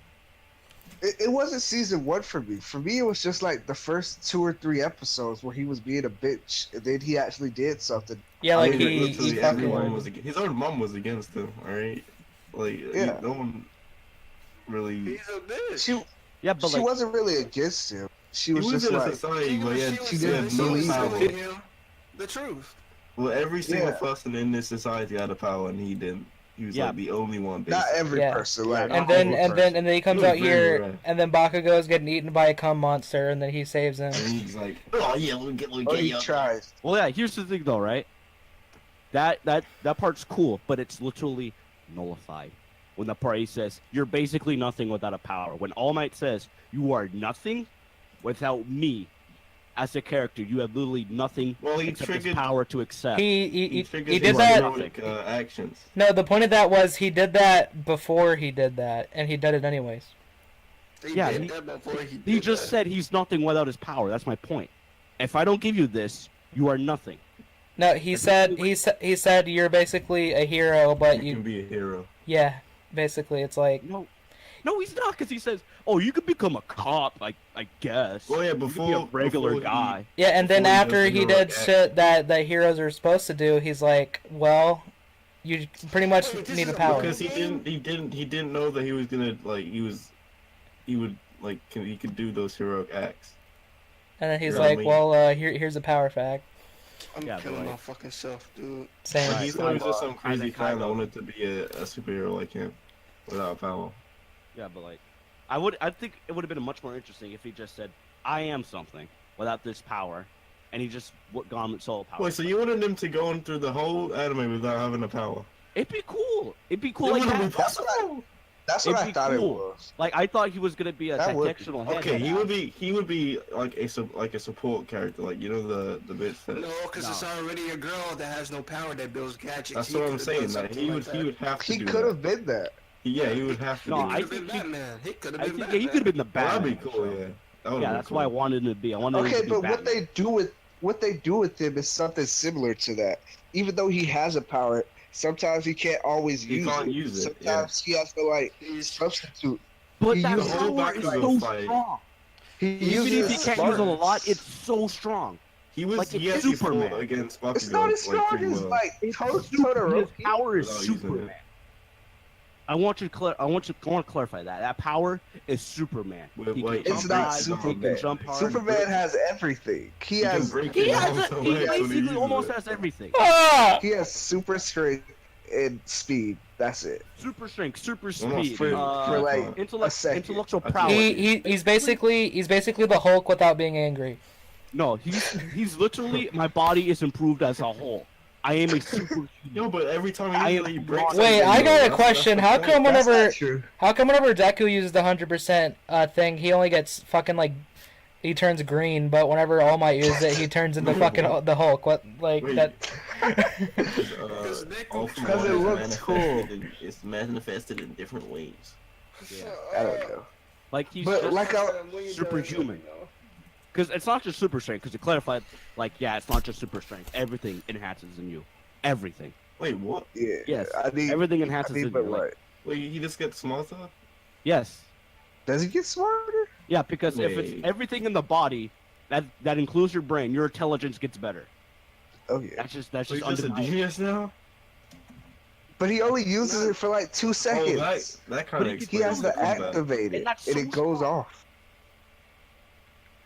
It wasn't season 1 for me. For me, it was just like the first 2 or 3 episodes where he was being a bitch, and then he actually did something. Yeah, like Literally, he everyone fucking. was his own mom was against him. All right, like Yeah. no one really. He's a bitch. She Yeah, but she like, wasn't really against him. She He was was just in a like, society where she he had didn't no believe power. it. telling him the truth. Well, every single Yeah. person in this society had a power, and he didn't. He was Yeah. like the only one. not Basically. every Yeah. person. Like, And not then every and person. then and then he comes He was out very here, rare. and then Bakugo's getting eaten by a cum monster, and then he saves him. And he's like, oh yeah, we'll get Oh, he you. tries. well, yeah. Here's the thing, though, right? That part's cool, but it's literally nullified when the part he says you're basically nothing without a power. When All Might says you are nothing without me as a character, you have literally nothing Well, he except his triggered. power to accept. He triggered did his that. heroic, actions. No, the point of that was he did that before he did that, and he did it anyways. He Yeah, did he- that before he He did just that. said he's nothing without his power. That's my point. If I don't give you this, you are nothing. No, he said he said you're basically a hero, but You you can be a hero. yeah, basically it's like No, he's not, because he says, "Oh, you could become a cop, I guess." Well, yeah, You could be a regular before he- guy. yeah, and then Before he after does he heroic did act. shit that heroes are supposed to do, he's like, well, you pretty much Wait, this need a is a power. Because he didn't know that he was gonna like he would like he could do those heroic acts. And then he's You know what I like, mean? well, here's a power fact. I'm Yeah, but killing like- my fucking self, dude. Saying Like, he thought he was just some And crazy then fan that Kylo. wanted to be a superhero like him without power. Yeah, but like, I think it would have been much more interesting if he just said, "I am something without this power," and he just gone with soul power. Wait, so you wanted him to go on through the whole anime without having a power? It'd be cool. It'd be cool It like wouldn't be that. possible. That's what It'd I be thought it cool. was. Like I thought he was gonna be a That would be- sectional head. Okay, he would be like a support character, like you know the bit that. No, because it's already a girl that has no power that builds gadgets. That's He what I'm could've saying. done Like he something would like he that. would have to He do could that. have been that. Yeah, he would have to. No, do He I could have been think he- Batman. He could have I been think Batman. he could have been the bad. That'd be cool. Yeah. Yeah, that's why I wanted him to be. I wanted him Okay, to be but Batman. what they do with him is something similar to that. Even though he has a power, sometimes he can't always He use can't it. use it, Sometimes he has to like He's substitute. But he that uses whole power back is of so the fight. strong. He Even uses if he can't use it a sparks. lot, it's so strong. He was Like, he it's actually Superman. fought against Bakugo. It's not as strong pretty as well. like His Todoroki. power is Without using Superman. it. I want to clarify that. That power is Superman. Wait, He wait, can It's jump not high, Superman. He can jump hard. Superman has everything. He He can has break He his has arms a, and he legs when basically uses almost it. has everything. Ah! he has super strength and speed. That's it. Super strength, super Almost speed, For like a second. intellectual I think prowess. He's basically the Hulk without being angry. No, he's literally my body is improved as a whole. I am a super. Yo, but every time I he, am he breaks. Wait, something, I got a that's question. the How point. come That's whenever not true. Deku uses the 100% thing, he only gets fucking like he turns green, but whenever All Might uses it, he turns into fucking the Hulk. What like Wait. that? Because All for Because one it is looks cool. It's manifested in different ways. Yeah. I don't know. Like he's But just like I, superhuman. Because it's not just super strength. Because to clarify, like yeah, it's not just super strength. Everything enhances in you. Everything. Wait, what? yeah, Yes. I need Everything enhances in but you. what? Like, Wait, he just gets smarter? yes. Does he get smarter? Yeah, because if it's Wait. everything in the body, that includes your brain, your intelligence gets better. Oh yeah. That's just So he's just a undeniable. genius now? But he only uses it for like 2 Oh, seconds. that kind But of He has to explains the comeback. activate it, And that's and so it goes smart. off.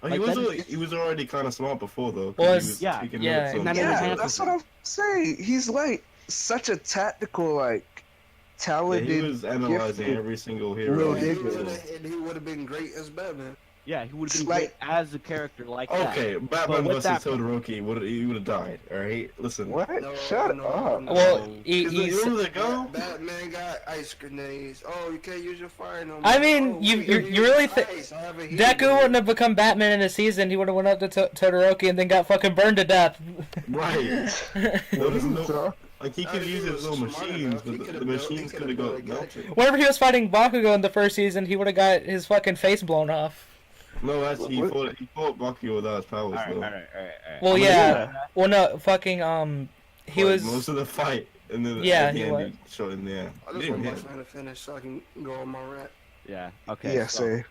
Oh, Like, that he was already kind of smart before though. 'cause Well, he it's- was yeah, taking yeah, notes and on then it Yeah, enhances that's him. what I'm saying. He's like such a tactical, like Yeah, talented. he was analyzing gifted every single Will hero. Digger. And he would have been great as Batman. Yeah, he would have been Like- great as a character like that. Okay, Batman But with versus that- Todoroki, he would have died. All right, listen. What? No, Shut no, up. no. Well, Cause he's. you remember the go? Batman got ice grenades. Oh, you can't use your fire no more. I mean, oh, you- wait, you- use you really ice. I have a heat Deku gun. wouldn't have become Batman in a season. He would have went up to Todoroki and then got fucking burned to death. Right. There was no, So, like he Not could if use he his was little smart machines, enough, he but could've the built- he machines could've could have built got a gadget. melted. Whenever he was fighting Bakugo in the first season, he would have got his fucking face blown off. No, actually, he fought Bakugo without his powers Alright, though. alright. Well, I'm gonna yeah. do that. Well, no, fucking he Like, was. most of the fight, and then Yeah, at the he end was. he shot in the air. I He just didn't want my hit him. friend to finish so I can go on my rant. Yeah. Okay. yeah, so say.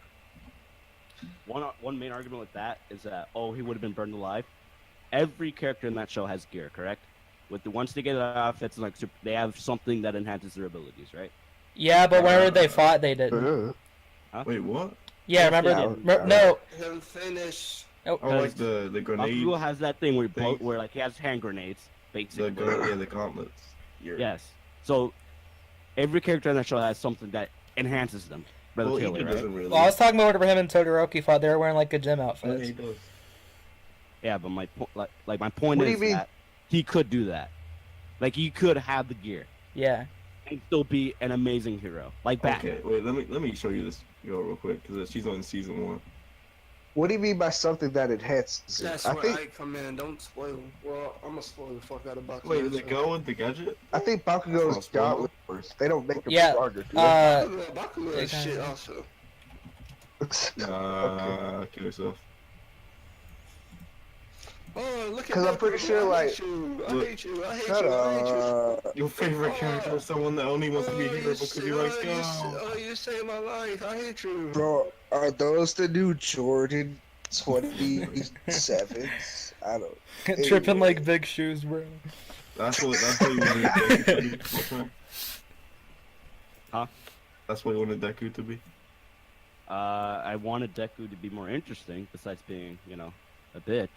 one main argument with that is that he would have been burned alive. Every character in that show has gear, correct? Once they get out of outfits, like they have something that enhances their abilities, right? Yeah, but whenever they fought, they didn't. Wait, what? Yeah, remember? Yeah. No. Him finish. Oh, like the grenade, Bakugo has that thing where thing. where like he has hand grenades, basically. the gauntlets. Yes. So every character in that show has something that enhances them. Well, Relatively, he right? doesn't really. Well, I was talking about whenever him and Todoroki fought. They were wearing like good gym Yeah, outfits. he does. Yeah, but my my point What do is you mean? that he could do that. Like he could have the gear Yeah. and still be an amazing hero, like Batman. Okay, wait. Let me show you this girl real quick because she's on season 1. What do you mean by something that enhances? That's I where think I come in. Don't spoil. Well, I'm gonna spoil the fuck out of Bakugo. Wait, the girl with the gadget? I think Bakugo's gauntlet worse. They don't make him Yeah, stronger. do they? Bakugo they is kinda- shit also. Nah, kill yourself. Oh, look at 'Cause I'm Deku. pretty sure, I like- hate you. I Look- hate you. I hate Shut you. I hate you. up. Your favorite character is someone that only wants to be a hero because he likes you, girls. you saved my life. I hate you. Bro, are those the new Jordan 27s? I don't. Tripping like big shoes, bro. That's what you wanted Deku to be. What's that? Huh? That's what you wanted Deku to be. I wanted Deku to be more interesting, besides being, a bitch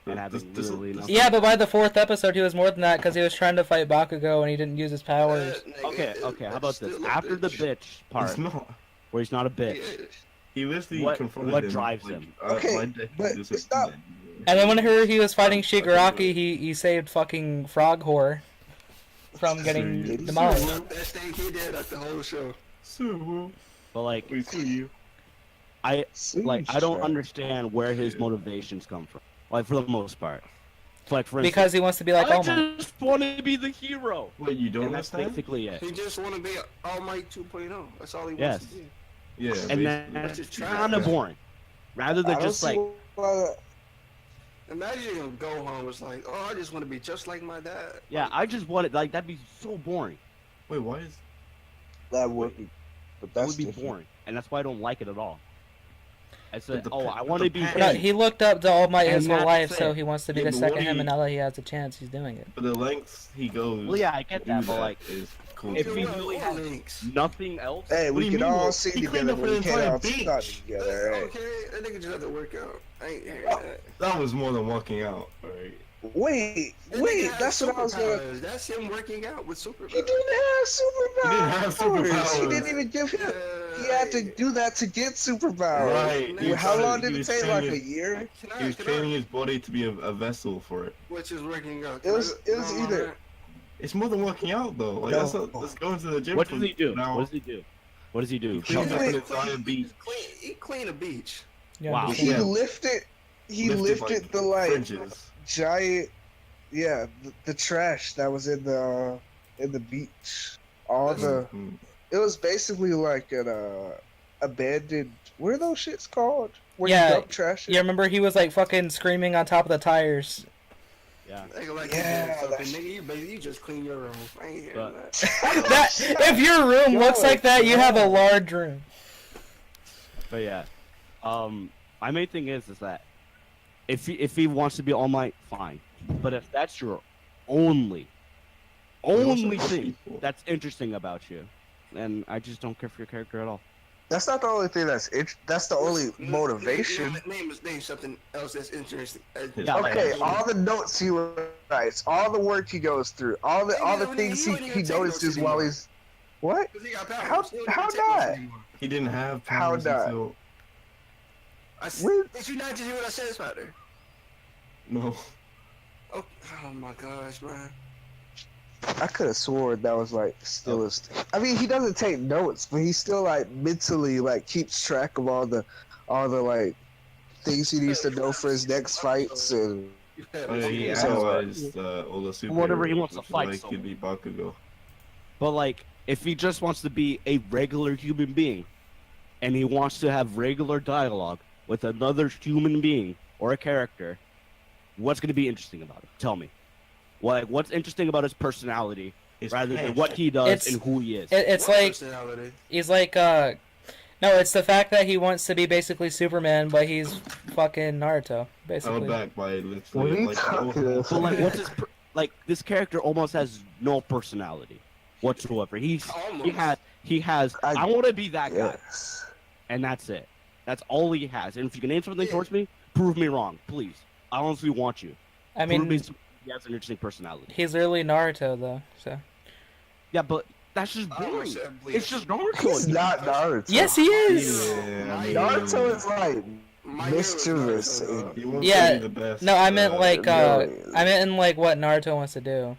and having literally nothing. Yeah, but by the 4th episode, he was more than that because he was trying to fight Bakugo and he didn't use his powers. Okay. How about this? After the bitch part, It's not. where he's not a bitch, He literally What- confronted what him. drives like, him? Okay, why Deku but do it's something not- that- And then whenever he was fighting Shigaraki, he saved fucking Frog Whore from getting Did he demolished. sue? Best thing he did at the whole show. So, but like we see you. I don't Seems understand where his motivations come from. Like for the most part, like for instance, Because he wants to be like I All Might. just want to be the hero. Wait, you don't And that's understand? basically it. He just want to be All Might 2.0. That's all he wants Yes. to be. Yeah, And basically. that's Just try kind of that. boring. Rather I than don't just see like, why- Imagine if Gohan was like, oh, I just want to be just like my dad. yeah, I just want it. Like that'd be so boring. Wait, why is? that would be, but That that's would be different. boring, and that's why I don't like it at all. I said, the oh, pa- I want to the be. pa- No, him. he looked up to All Might his And whole that's life, it. so he wants to be Yeah, the but second what do him, you- and now that he has a chance, he's doing it. For the lengths he goes. Well, yeah, I get to that, do but like is cool. if to he me. really What has links? nothing else. Hey, What do we you can mean? all Well, sing he cleaned together, up but we an can't entire all beach. start together, right? Okay, that nigga just had to work out. I ain't hearing that. That was more than walking out, alright? Wait, That wait, nigga had that's what I was gonna. superpowers. That's him working out with He superpowers. didn't have superpowers. He didn't have superpowers. He didn't even give him. He had to do that to get superpowers. Right. He was How trying long to- did he it was take? training Like a his- year? He was training his body to be a vessel for it. Which is working out. It was either. It's more than working out though. Like No. that's going to the gym. What for does he do? Now. What does he do? What does he do? He Tell cleans me. up Wait, an entire beach. He clean a beach. Yeah, Wow. just- He Yeah. lifted. He lifted like, the like fringes. giant. Yeah, the trash that was in the beach. All the. Mhm. It was basically like an abandoned. What are those shits called? Where Yeah, you dump trash. in? Yeah, remember he was like fucking screaming on top of the tires. Yeah. Nigga, like Yeah, you did something. that's- Nigga, you just clean your room. I ain't hearing But- that. That if your room Yo, looks like that, you have a no. large room. But yeah, my main thing is that if he wants to be All Might, fine. But if that's your only thing that's interesting about you, then I just don't care for your character at all. That's not the only thing that's the only motivation. Name something else that's interesting. Yeah, Okay, like- all the notes he writes, all the work he goes through, all the things he wouldn't he even take notes notices while anymore. he's what? 'Cause he got powers. How- He don't how even take notes not? anymore. He didn't have How powers not? until When- Did you not just hear what I said, Spider? no. Oh my gosh, man. I could have sworn that was like still his. I mean, he doesn't take notes, but he still like mentally like keeps track of all the like things he needs to know for his next fights and. Oh, yeah, he So, analyzed all the super. Whatever he wants to fight Like someone. could be Bakugo. But like, if he just wants to be a regular human being, and he wants to have regular dialogue with another human being or a character, what's going to be interesting about it? Tell me. What's interesting about his personality His rather than pants. what he does It's- and who he is? It's What like personality? he's like no, it's the fact that he wants to be basically Superman, but he's fucking Naruto, Held basically. back by What are literally you like talking about? So like, what's his like? This character almost has no personality whatsoever. He Almost. has. I want to be that guy, Yes. and that's it. That's all he has. And if you can name something towards me, prove me wrong, please. I honestly want you. I Prove me mean, he has an interesting personality. he's literally Naruto though. So Yeah, but that's just I boring. almost said bleach. It's just Naruto. He's not Naruto. yes, he is. Yeah, I mean, Naruto is like My hero is mischievous. Naruto, and- He wants Yeah, to be the best. No, I meant like no. I meant in like what Naruto wants to do.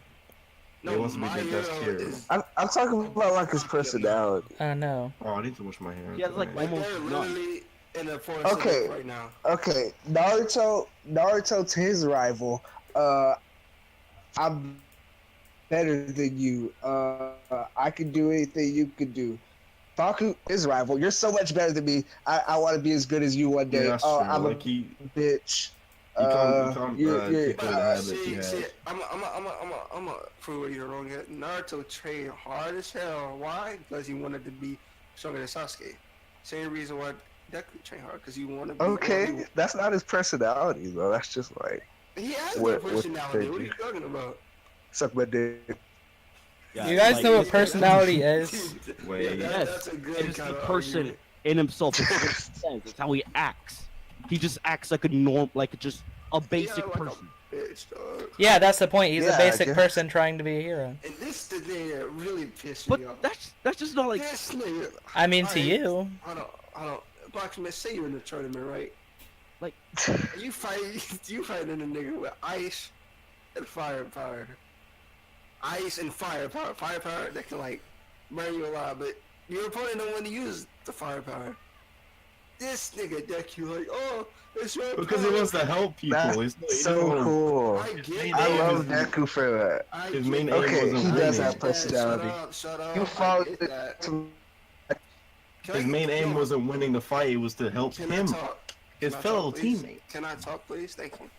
No, He wants to be my the best hero hero. is I'm talking about like his personality. I don't know. Oh, I need to wash my hair. He has, like, tonight. like almost they're none. literally in a forest Okay. right now. Okay, Naruto to his rival. I'm better than you. I can do anything you can do. Baku, his rival. You're so much better than me. I want to be as good as you one day. Yeah, that's Oh, true. I'm Like he, a bitch. you can't you're- take away the habit he has. I'm a prove you're wrong here. Naruto trained hard as hell. Why? Because he wanted to be stronger than Sasuke. Same reason why Deku trained hard, because he wanted to be. Okay, that's not his personality though. That's just like He has What- no what personality. they What are you do. talking about? suck my dick. Yeah, You guys like, know what personality is? Wait. Yeah, Yes, that's a good it is kind the of person argument. in himself. It's what he says. It's how he acts. He just acts like a norm, like just a basic like a person. bitch, dog. Yeah, that's the point. He's Yeah, a I basic guess. person trying to be a hero. And this the thing that really pissed But me off. that's just not like. This nigga. I mean, to Alright, you. Hold on. Blacksmith, say you're in the tournament, right? Like- you fighting a nigga with ice and firepower. Ice and firepower. Firepower that can like burn you alive, but your opponent don't want to use the firepower. This nigga Deku like, oh, it's your Because he wants to help people. That's He doesn't so wanna- cool. I get I that. love Deku for that. I His get main that. aim Okay, wasn't he does winning. have personality. Shut up. You I followed get it that. to Can His I- main aim no, wasn't winning the fight. It was to help Can I him, talk? his Can I fellow talk, please? teammate. Can I talk, please? Thank you.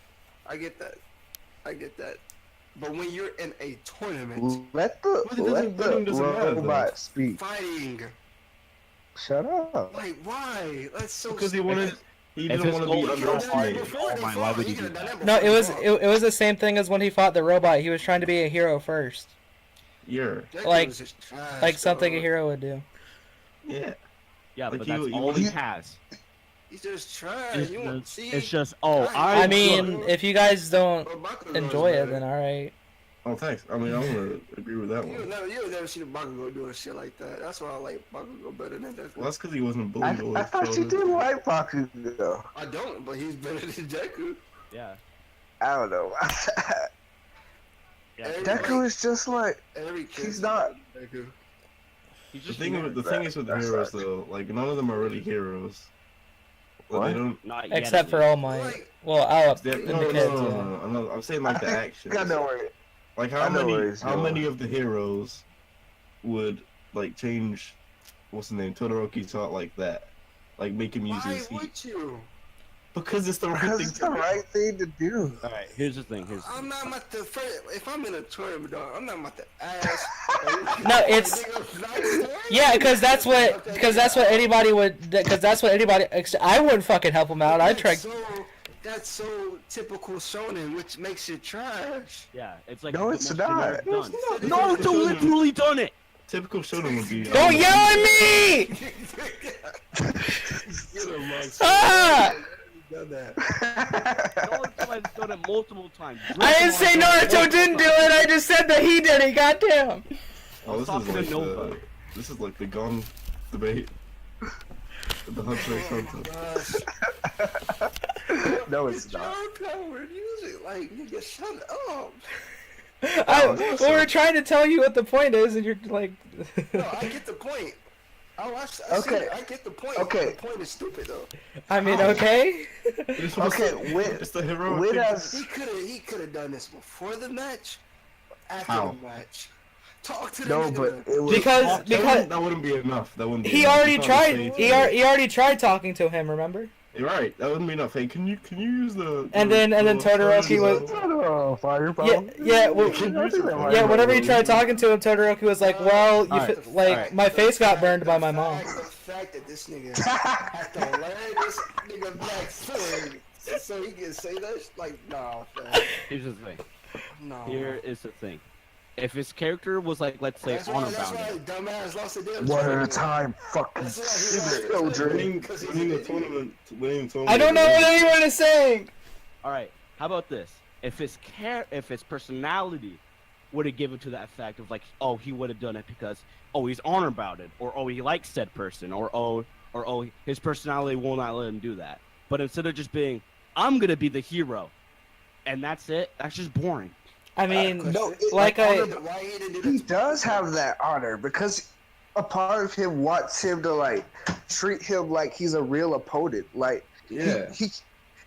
I get that. But when you're in a tournament, let the But it doesn't- winning doesn't matter, though. robot speak. fighting, Shut up. like why? That's so. Because he wanted, he If didn't his want to goal be is He could've done that underestimated. before they Oh my, fought. why would He you do could've done that? that No, before it they was fought. it was the same thing as when he fought the robot. He was trying to be a hero first, Yeah, Deku like- was just trash, like something a dog. hero would do. yeah. Yeah, Like but you- that's you- all he you- has. He's just trash. It's You want just, see? it's just oh, I I I'm mean, good. if you guys don't But Bakugo's enjoy it, better. then all right. Oh, thanks. I mean, I want to agree with that You'll one. never see the Bakugo doing shit like that. That's why I like Bakugo better than Deku. Well, that's because he wasn't bullied all I his thought you childhood. did like Bakugo. I don't, but he's better than Deku. Yeah. I don't know. Yeah. Deku is just like Every kid he's not. Deku. He's The just thing is with the That's heroes not- though, like none of them are really heroes. Like, What? they don't. not yet, Except at for least. All Might. Like, Well, Alp They're, and no, the no, kids. no, Yeah. no, no, I'm saying like the actions. I know where. Like I know where he's how going. many of the heroes would like change what's the name Todoroki talk like that, like make him use why his heat would you? because it's the right Because thing. it's the right thing to do. All right, here's the thing. I'm not about to. If I'm in a tournament, dog, I'm not about to ask. No, it's- Yeah, because that's what anybody would. Because that's what anybody. I wouldn't fucking help him out. I'd try. That's so typical shonen, which makes it trash. Yeah, it's like No, the it's most not. generic done. No, Naruto literally done it. Typical shonen would be. Don't yell at me! Ah! Done that. Naruto has done it multiple times. I didn't say Naruto didn't do it. I just said that he did it. Goddamn. Oh, this Talking to is like Nova. this is like the gun debate. The Hunter x Hunter. No, it's not. Power music, like nigga, shut up. Well, we're trying to tell you what the point is, and you're like. No, I get the point. Okay. I get the point. Okay. The point is stupid though. I mean, okay. It's what's Okay, the- when it's the heroic when thing. has He could have done this before the match, after How? the match. Talk to the no, nigga. but it was Because That wouldn't be enough. That wouldn't. Be he enough. already You can't tried. say He already tried talking to him. Remember? You're right. That wouldn't be enough. Hey, can you use the? And then Todoroki was. Oh, fireball. Yeah. Well, yeah. Whenever you tried talking to him, Todoroki was like, "Well, you Alright, like alright. my face got burned by my mom." The fact that this nigga has to learn this nigga black sword so he can say that, like, nah, fam. Here's the thing. No. Here is the thing. If his character was like, let's say, honor that's why bound, dumbass lost the damn One at a tournament. time, fucking That's why he lost the children. tournament. Winning the tournament. I don't know what anyone is saying. all right. How about this? If his personality would have given to that fact of like, oh, he would have done it because he's honor bound it, or he likes said person, or his personality will not let him do that. But instead of just being, I'm gonna be the hero, and that's it. That's just boring. I mean, No, like I. Why he didn't do he that? does have that honor because a part of him wants him to like treat him like he's a real opponent. Like Yeah.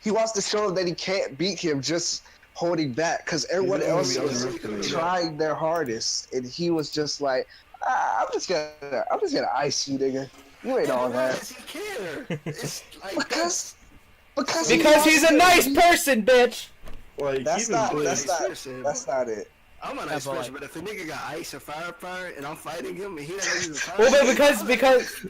he wants to show him that he can't beat him just holding back because everyone Yeah, else yeah, was yeah. trying their hardest and he was just like, I'm just gonna ice you, nigga. You ain't all Why that. does he care? It's like Because Because he's a nice person, bitch. Like That's even not Blade- that's not it. I'm a nice person, but if a nigga got ice or fire, and I'm fighting him, and he doesn't use a fire. Well, but because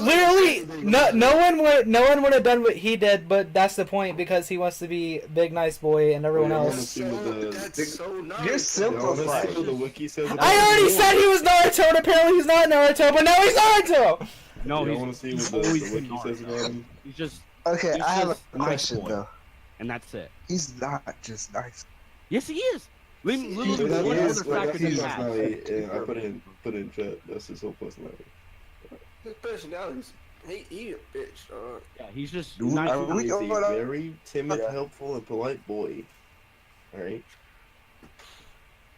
literally no one would have done what he did, but that's the point because he wants to be big nice boy and everyone Yeah, else. see what the- That's so nice. You're simplifying. Honestly, the wiki says about I already said he was Naruto, and apparently he's not Naruto, but now he's Naruto. No, I he's want to see he's what always the been wiki says honor. about him. He's just, Okay, He's I have just a a nice question boy. though. and that's it. He's not just nice. Yes, he is. Literally, He what is, other but factor that's do his you have? personality. I put in chat. That's his whole personality. His personality's he a bitch, dog. Yeah, he's just Dude, nice. are we He's a going on? very timid, Yeah. helpful, and polite boy. All right.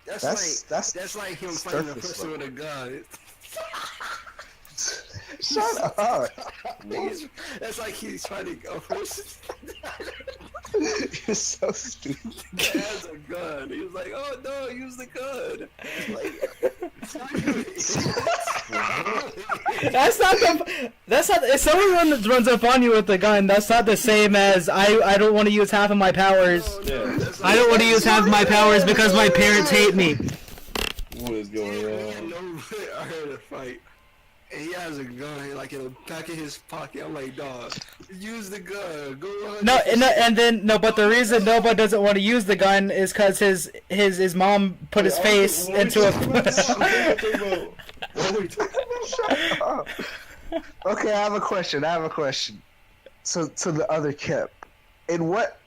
That's like him fighting a surface person with a gun. Shut up. That's like he's fighting a person You're so stupid. that has a gun. He was like, "Oh no, use the gun." That's not. If someone runs up on you with a gun, that's not the same as I don't want to use half of my powers. I don't want to use half of my powers because my parents hate me. What is going He had on? no I heard a fight. And he has a gun like in the back of his pocket. I'm like, dog, use the gun. Go on. But the reason Nova doesn't want to use the gun is because his mom put his face into a. Shut up. Okay, I have a question. So to the other Kip, in what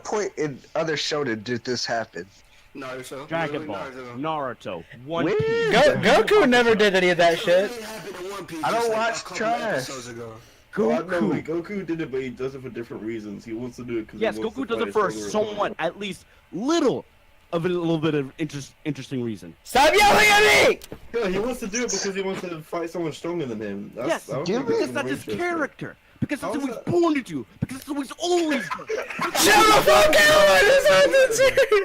point in other shonen did this happen? Naruto. Dragon Ball, Naruto, One Wait. Piece. Goku never did any of that It shit. really happened in One Piece I don't just like watch a couple trash. episodes ago. Oh, I know, Goku. Goku did it, but he does it for different reasons. He wants to do it because Yes, Goku does it for a somewhat, at least little of a little bit of interesting reason. Stop yelling at me! Yeah, he wants to do it because he wants to fight someone stronger than him. Yes, I don't give think because that's his interesting. character. Because that's How what is he's that- born to do. Because that's what he's always done. Shut the fuck up!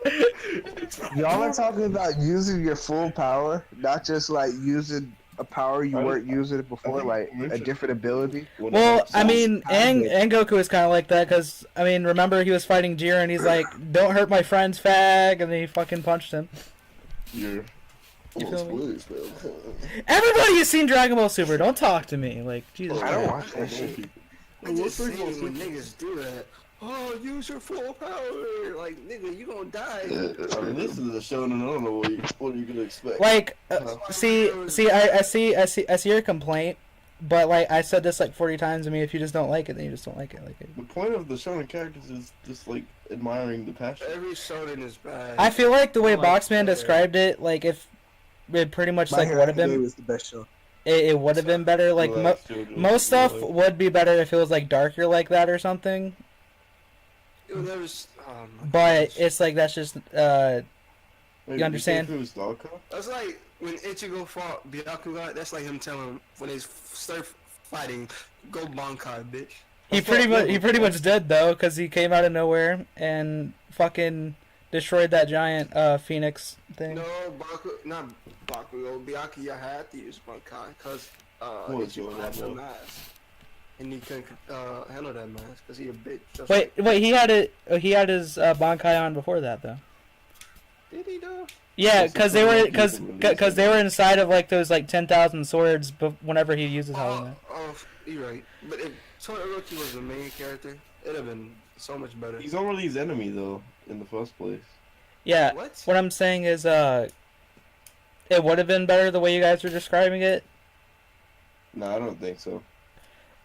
It's Y'all are talking about using your full power, not just like using a power you weren't using it before, like a different ability. Well, I mean, and Goku is kind of like that because, I mean, remember he was fighting Jiren and he's like, don't hurt my friend's fag, and then he fucking punched him. You're. You feel me? Spoilers, bro. Everybody has seen Dragon Ball Super. Don't talk to me. Like, Jesus I don't Christ. watch that shit. I just hate it when niggas do that. Oh, use your full power. Like, nigga, you gonna die. I mean, this is a show, and I don't know what you gonna expect. Like, I see your complaint, but like I said this like 40 times. I mean, if you just don't like it, then you just don't like it. Like, The point of the shonen characters is just like admiring the passion. Every shonen is bad. I feel like the way Like, Boxman described it, like if it pretty much like would have been, was the best show. it would have been better. Like most stuff would be better if it was like darker like that or something. It was, oh my But gosh. it's like that's just you understand? That's like when Ichigo fought Byakugan. That's like him telling him when they start fighting, go Bankai, bitch. He pretty much did though, because he came out of nowhere and fucking destroyed that giant phoenix thing. No, not Bakugo. Byakuya had to use Bankai because What was Ichigo going had on, no though? mask. And he couldn't handle that mask because he a bitch. Just Wait, like, he had it. He had his Bankai on before that though. did he though? Yeah, Yes, because it's one of the because they were inside of like those like 10,000 swords. Whenever he uses Hollow. You're right. But if Todoroki was the main character, it'd have been so much better. He's already his enemy though, in the first place. Yeah. What? What I'm saying is, it would have been better the way you guys were describing it. No, I don't think so.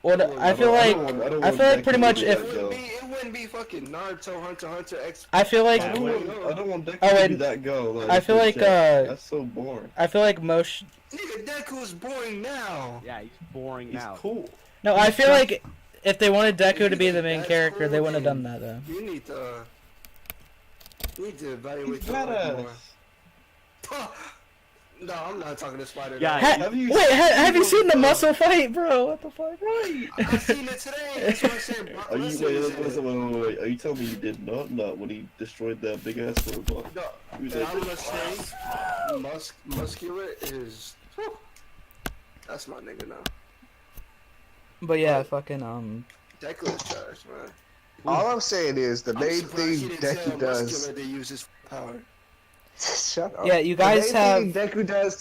What I feel like, I feel like pretty much if It wouldn't be fucking Naruto, Hunter, Hunter, X. I feel like I don't want Deku Oh, to and be that go. Like, I feel like, that's so boring. I feel like most. Nigga, Deku's boring now. Yeah, he's boring He's now. cool. No, I feel like if they wanted Deku to be the main character, they wouldn't have done that though. You need to evaluate He's the art badass. more. No, I'm not talking to Spider. Yeah, Have you Have you seen the muscle fight, bro? What the fuck? Right. I seen it today. That's what I said. Brock Are you Lesnar is in it. wait? Are you telling me you did not when he destroyed that big ass robot? No, He was and like, I'm gonna say, muscular is. Whew, that's my nigga now. But yeah, fucking Deku is trash, man. All I'm saying is the I'm main surprised thing he didn't tell Deku does. Muscular to use his power. Shut up. Yeah, you guys the main thing Deku does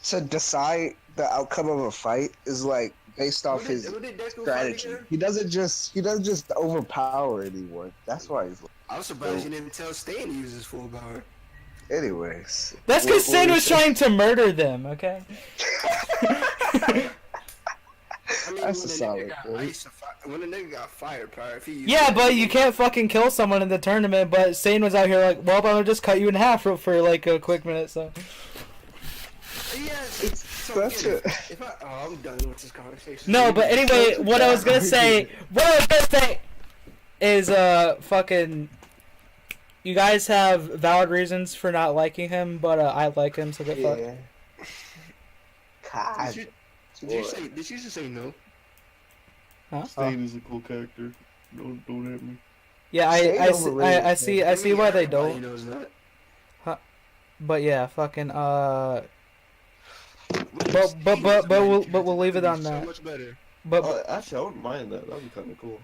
to decide the outcome of a fight is like based off his Who did Deku fight strategy. again? He doesn't just overpower anyone. That's why he's. I'm surprised you didn't tell Stan to use his full power. Anyways, that's because What Stan was was it? trying to murder them. Okay. I mean, That's when a the solid nigga got point. ice, when the nigga got fire power, if he used Yeah, it- but you can't fucking kill someone in the tournament. But Satan was out here like, well, I'm gonna just cut you in half for like a quick minute. So Yes, It's so such again, a- if I'm done with this conversation. no, but anyway, what I was gonna say is fucking. You guys have valid reasons for not liking him, but I like him, so get fucked. yeah. God. Did you just say no? Huh? Stain is a cool character. Don't hit me. Yeah, Shade I overrated, see why they Everybody don't. knows that. But yeah, fucking but we'll leave it on So that. much better. But Actually, I wouldn't mind that. That'd be kind of cool.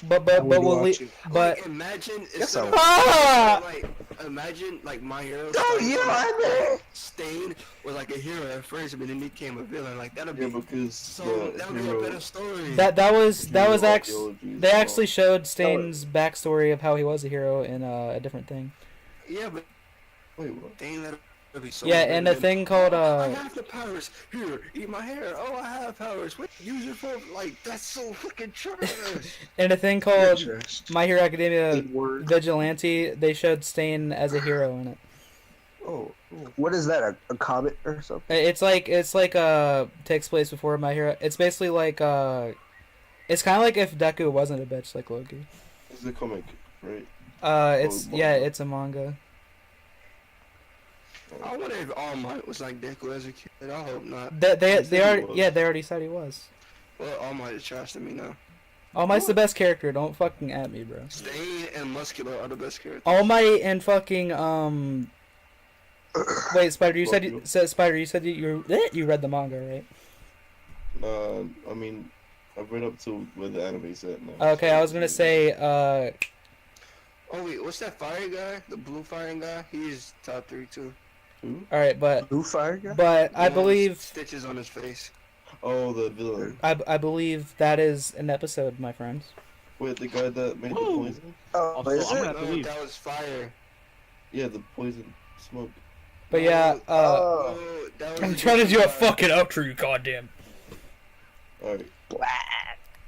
but we'll leave. But Like, imagine Yes, instead I of, Ah! like imagine like my hero. Oh, you know Stain was like a hero at first, but then he became a villain. Like that'd Yeah, be because so. That would be a better story. that was actually ideology they is actually showed Stain's backstory of how he was a hero in a different thing. Yeah, but Wait, what? Stain let Every so Yeah, long, and a then, thing called I have the powers. Here, eat my hair. Oh, I have powers. What? Use it for like that's so fucking trash. and a thing called Interest. My Hero Academia In word. Vigilante. They showed Stain as a hero in it. Oh, what is that? A comet or something? It's like takes place before My Hero. It's basically like it's kind of like if Deku wasn't a bitch like Loki. It's a comic, right? It's Oh, yeah, manga. it's a manga. I wonder if All Might was like Deku as a kid. I hope not. They said he already was. yeah they already said he was. Well, All Might is trash to me now. All Might's the best character. Don't fucking at me, bro. Stain and Muscular are the best characters. All Might and fucking Wait, Spider, you Scorpio. Spider, you said you read the manga, right? I mean, I've read up to where the anime's at now. Okay, I was gonna say Oh wait, what's that fire guy? The blue fire guy? He's top 3 too. Who? all right, but Blue Fire guy? I The one with believe stitches on his face. Oh, the villain. I believe that is an episode, my friends. Wait, the guy that made the Whoa. poison? Oh, Also, is I'm it? gonna- No, believe. that was fire. Yeah, the poison smoke. But yeah, Oh. No, that was I'm the trying to do a fire. fucking outro, you goddamn. Alright,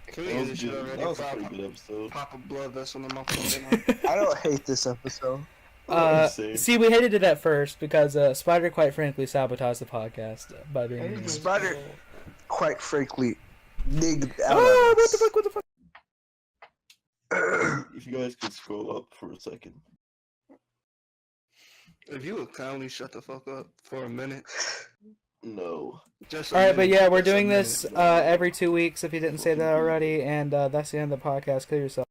Can we that end was this good. shit already? That was a Pop- pretty good episode. Pop a blood vessel in my fucking I don't hate this episode. Same. See, we hated it at first because Spider, quite frankly, sabotaged the podcast by being. mean. Spider, quite frankly, nigged out Oh, on what us. the fuck? What the fuck? If you guys could scroll up for a second. If you would kindly shut the fuck up for a minute. No. Just a All right, but minute, yeah, we're just a doing minute. this every 2 weeks. If you didn't say that already, and that's the end of the podcast. Kill yourself.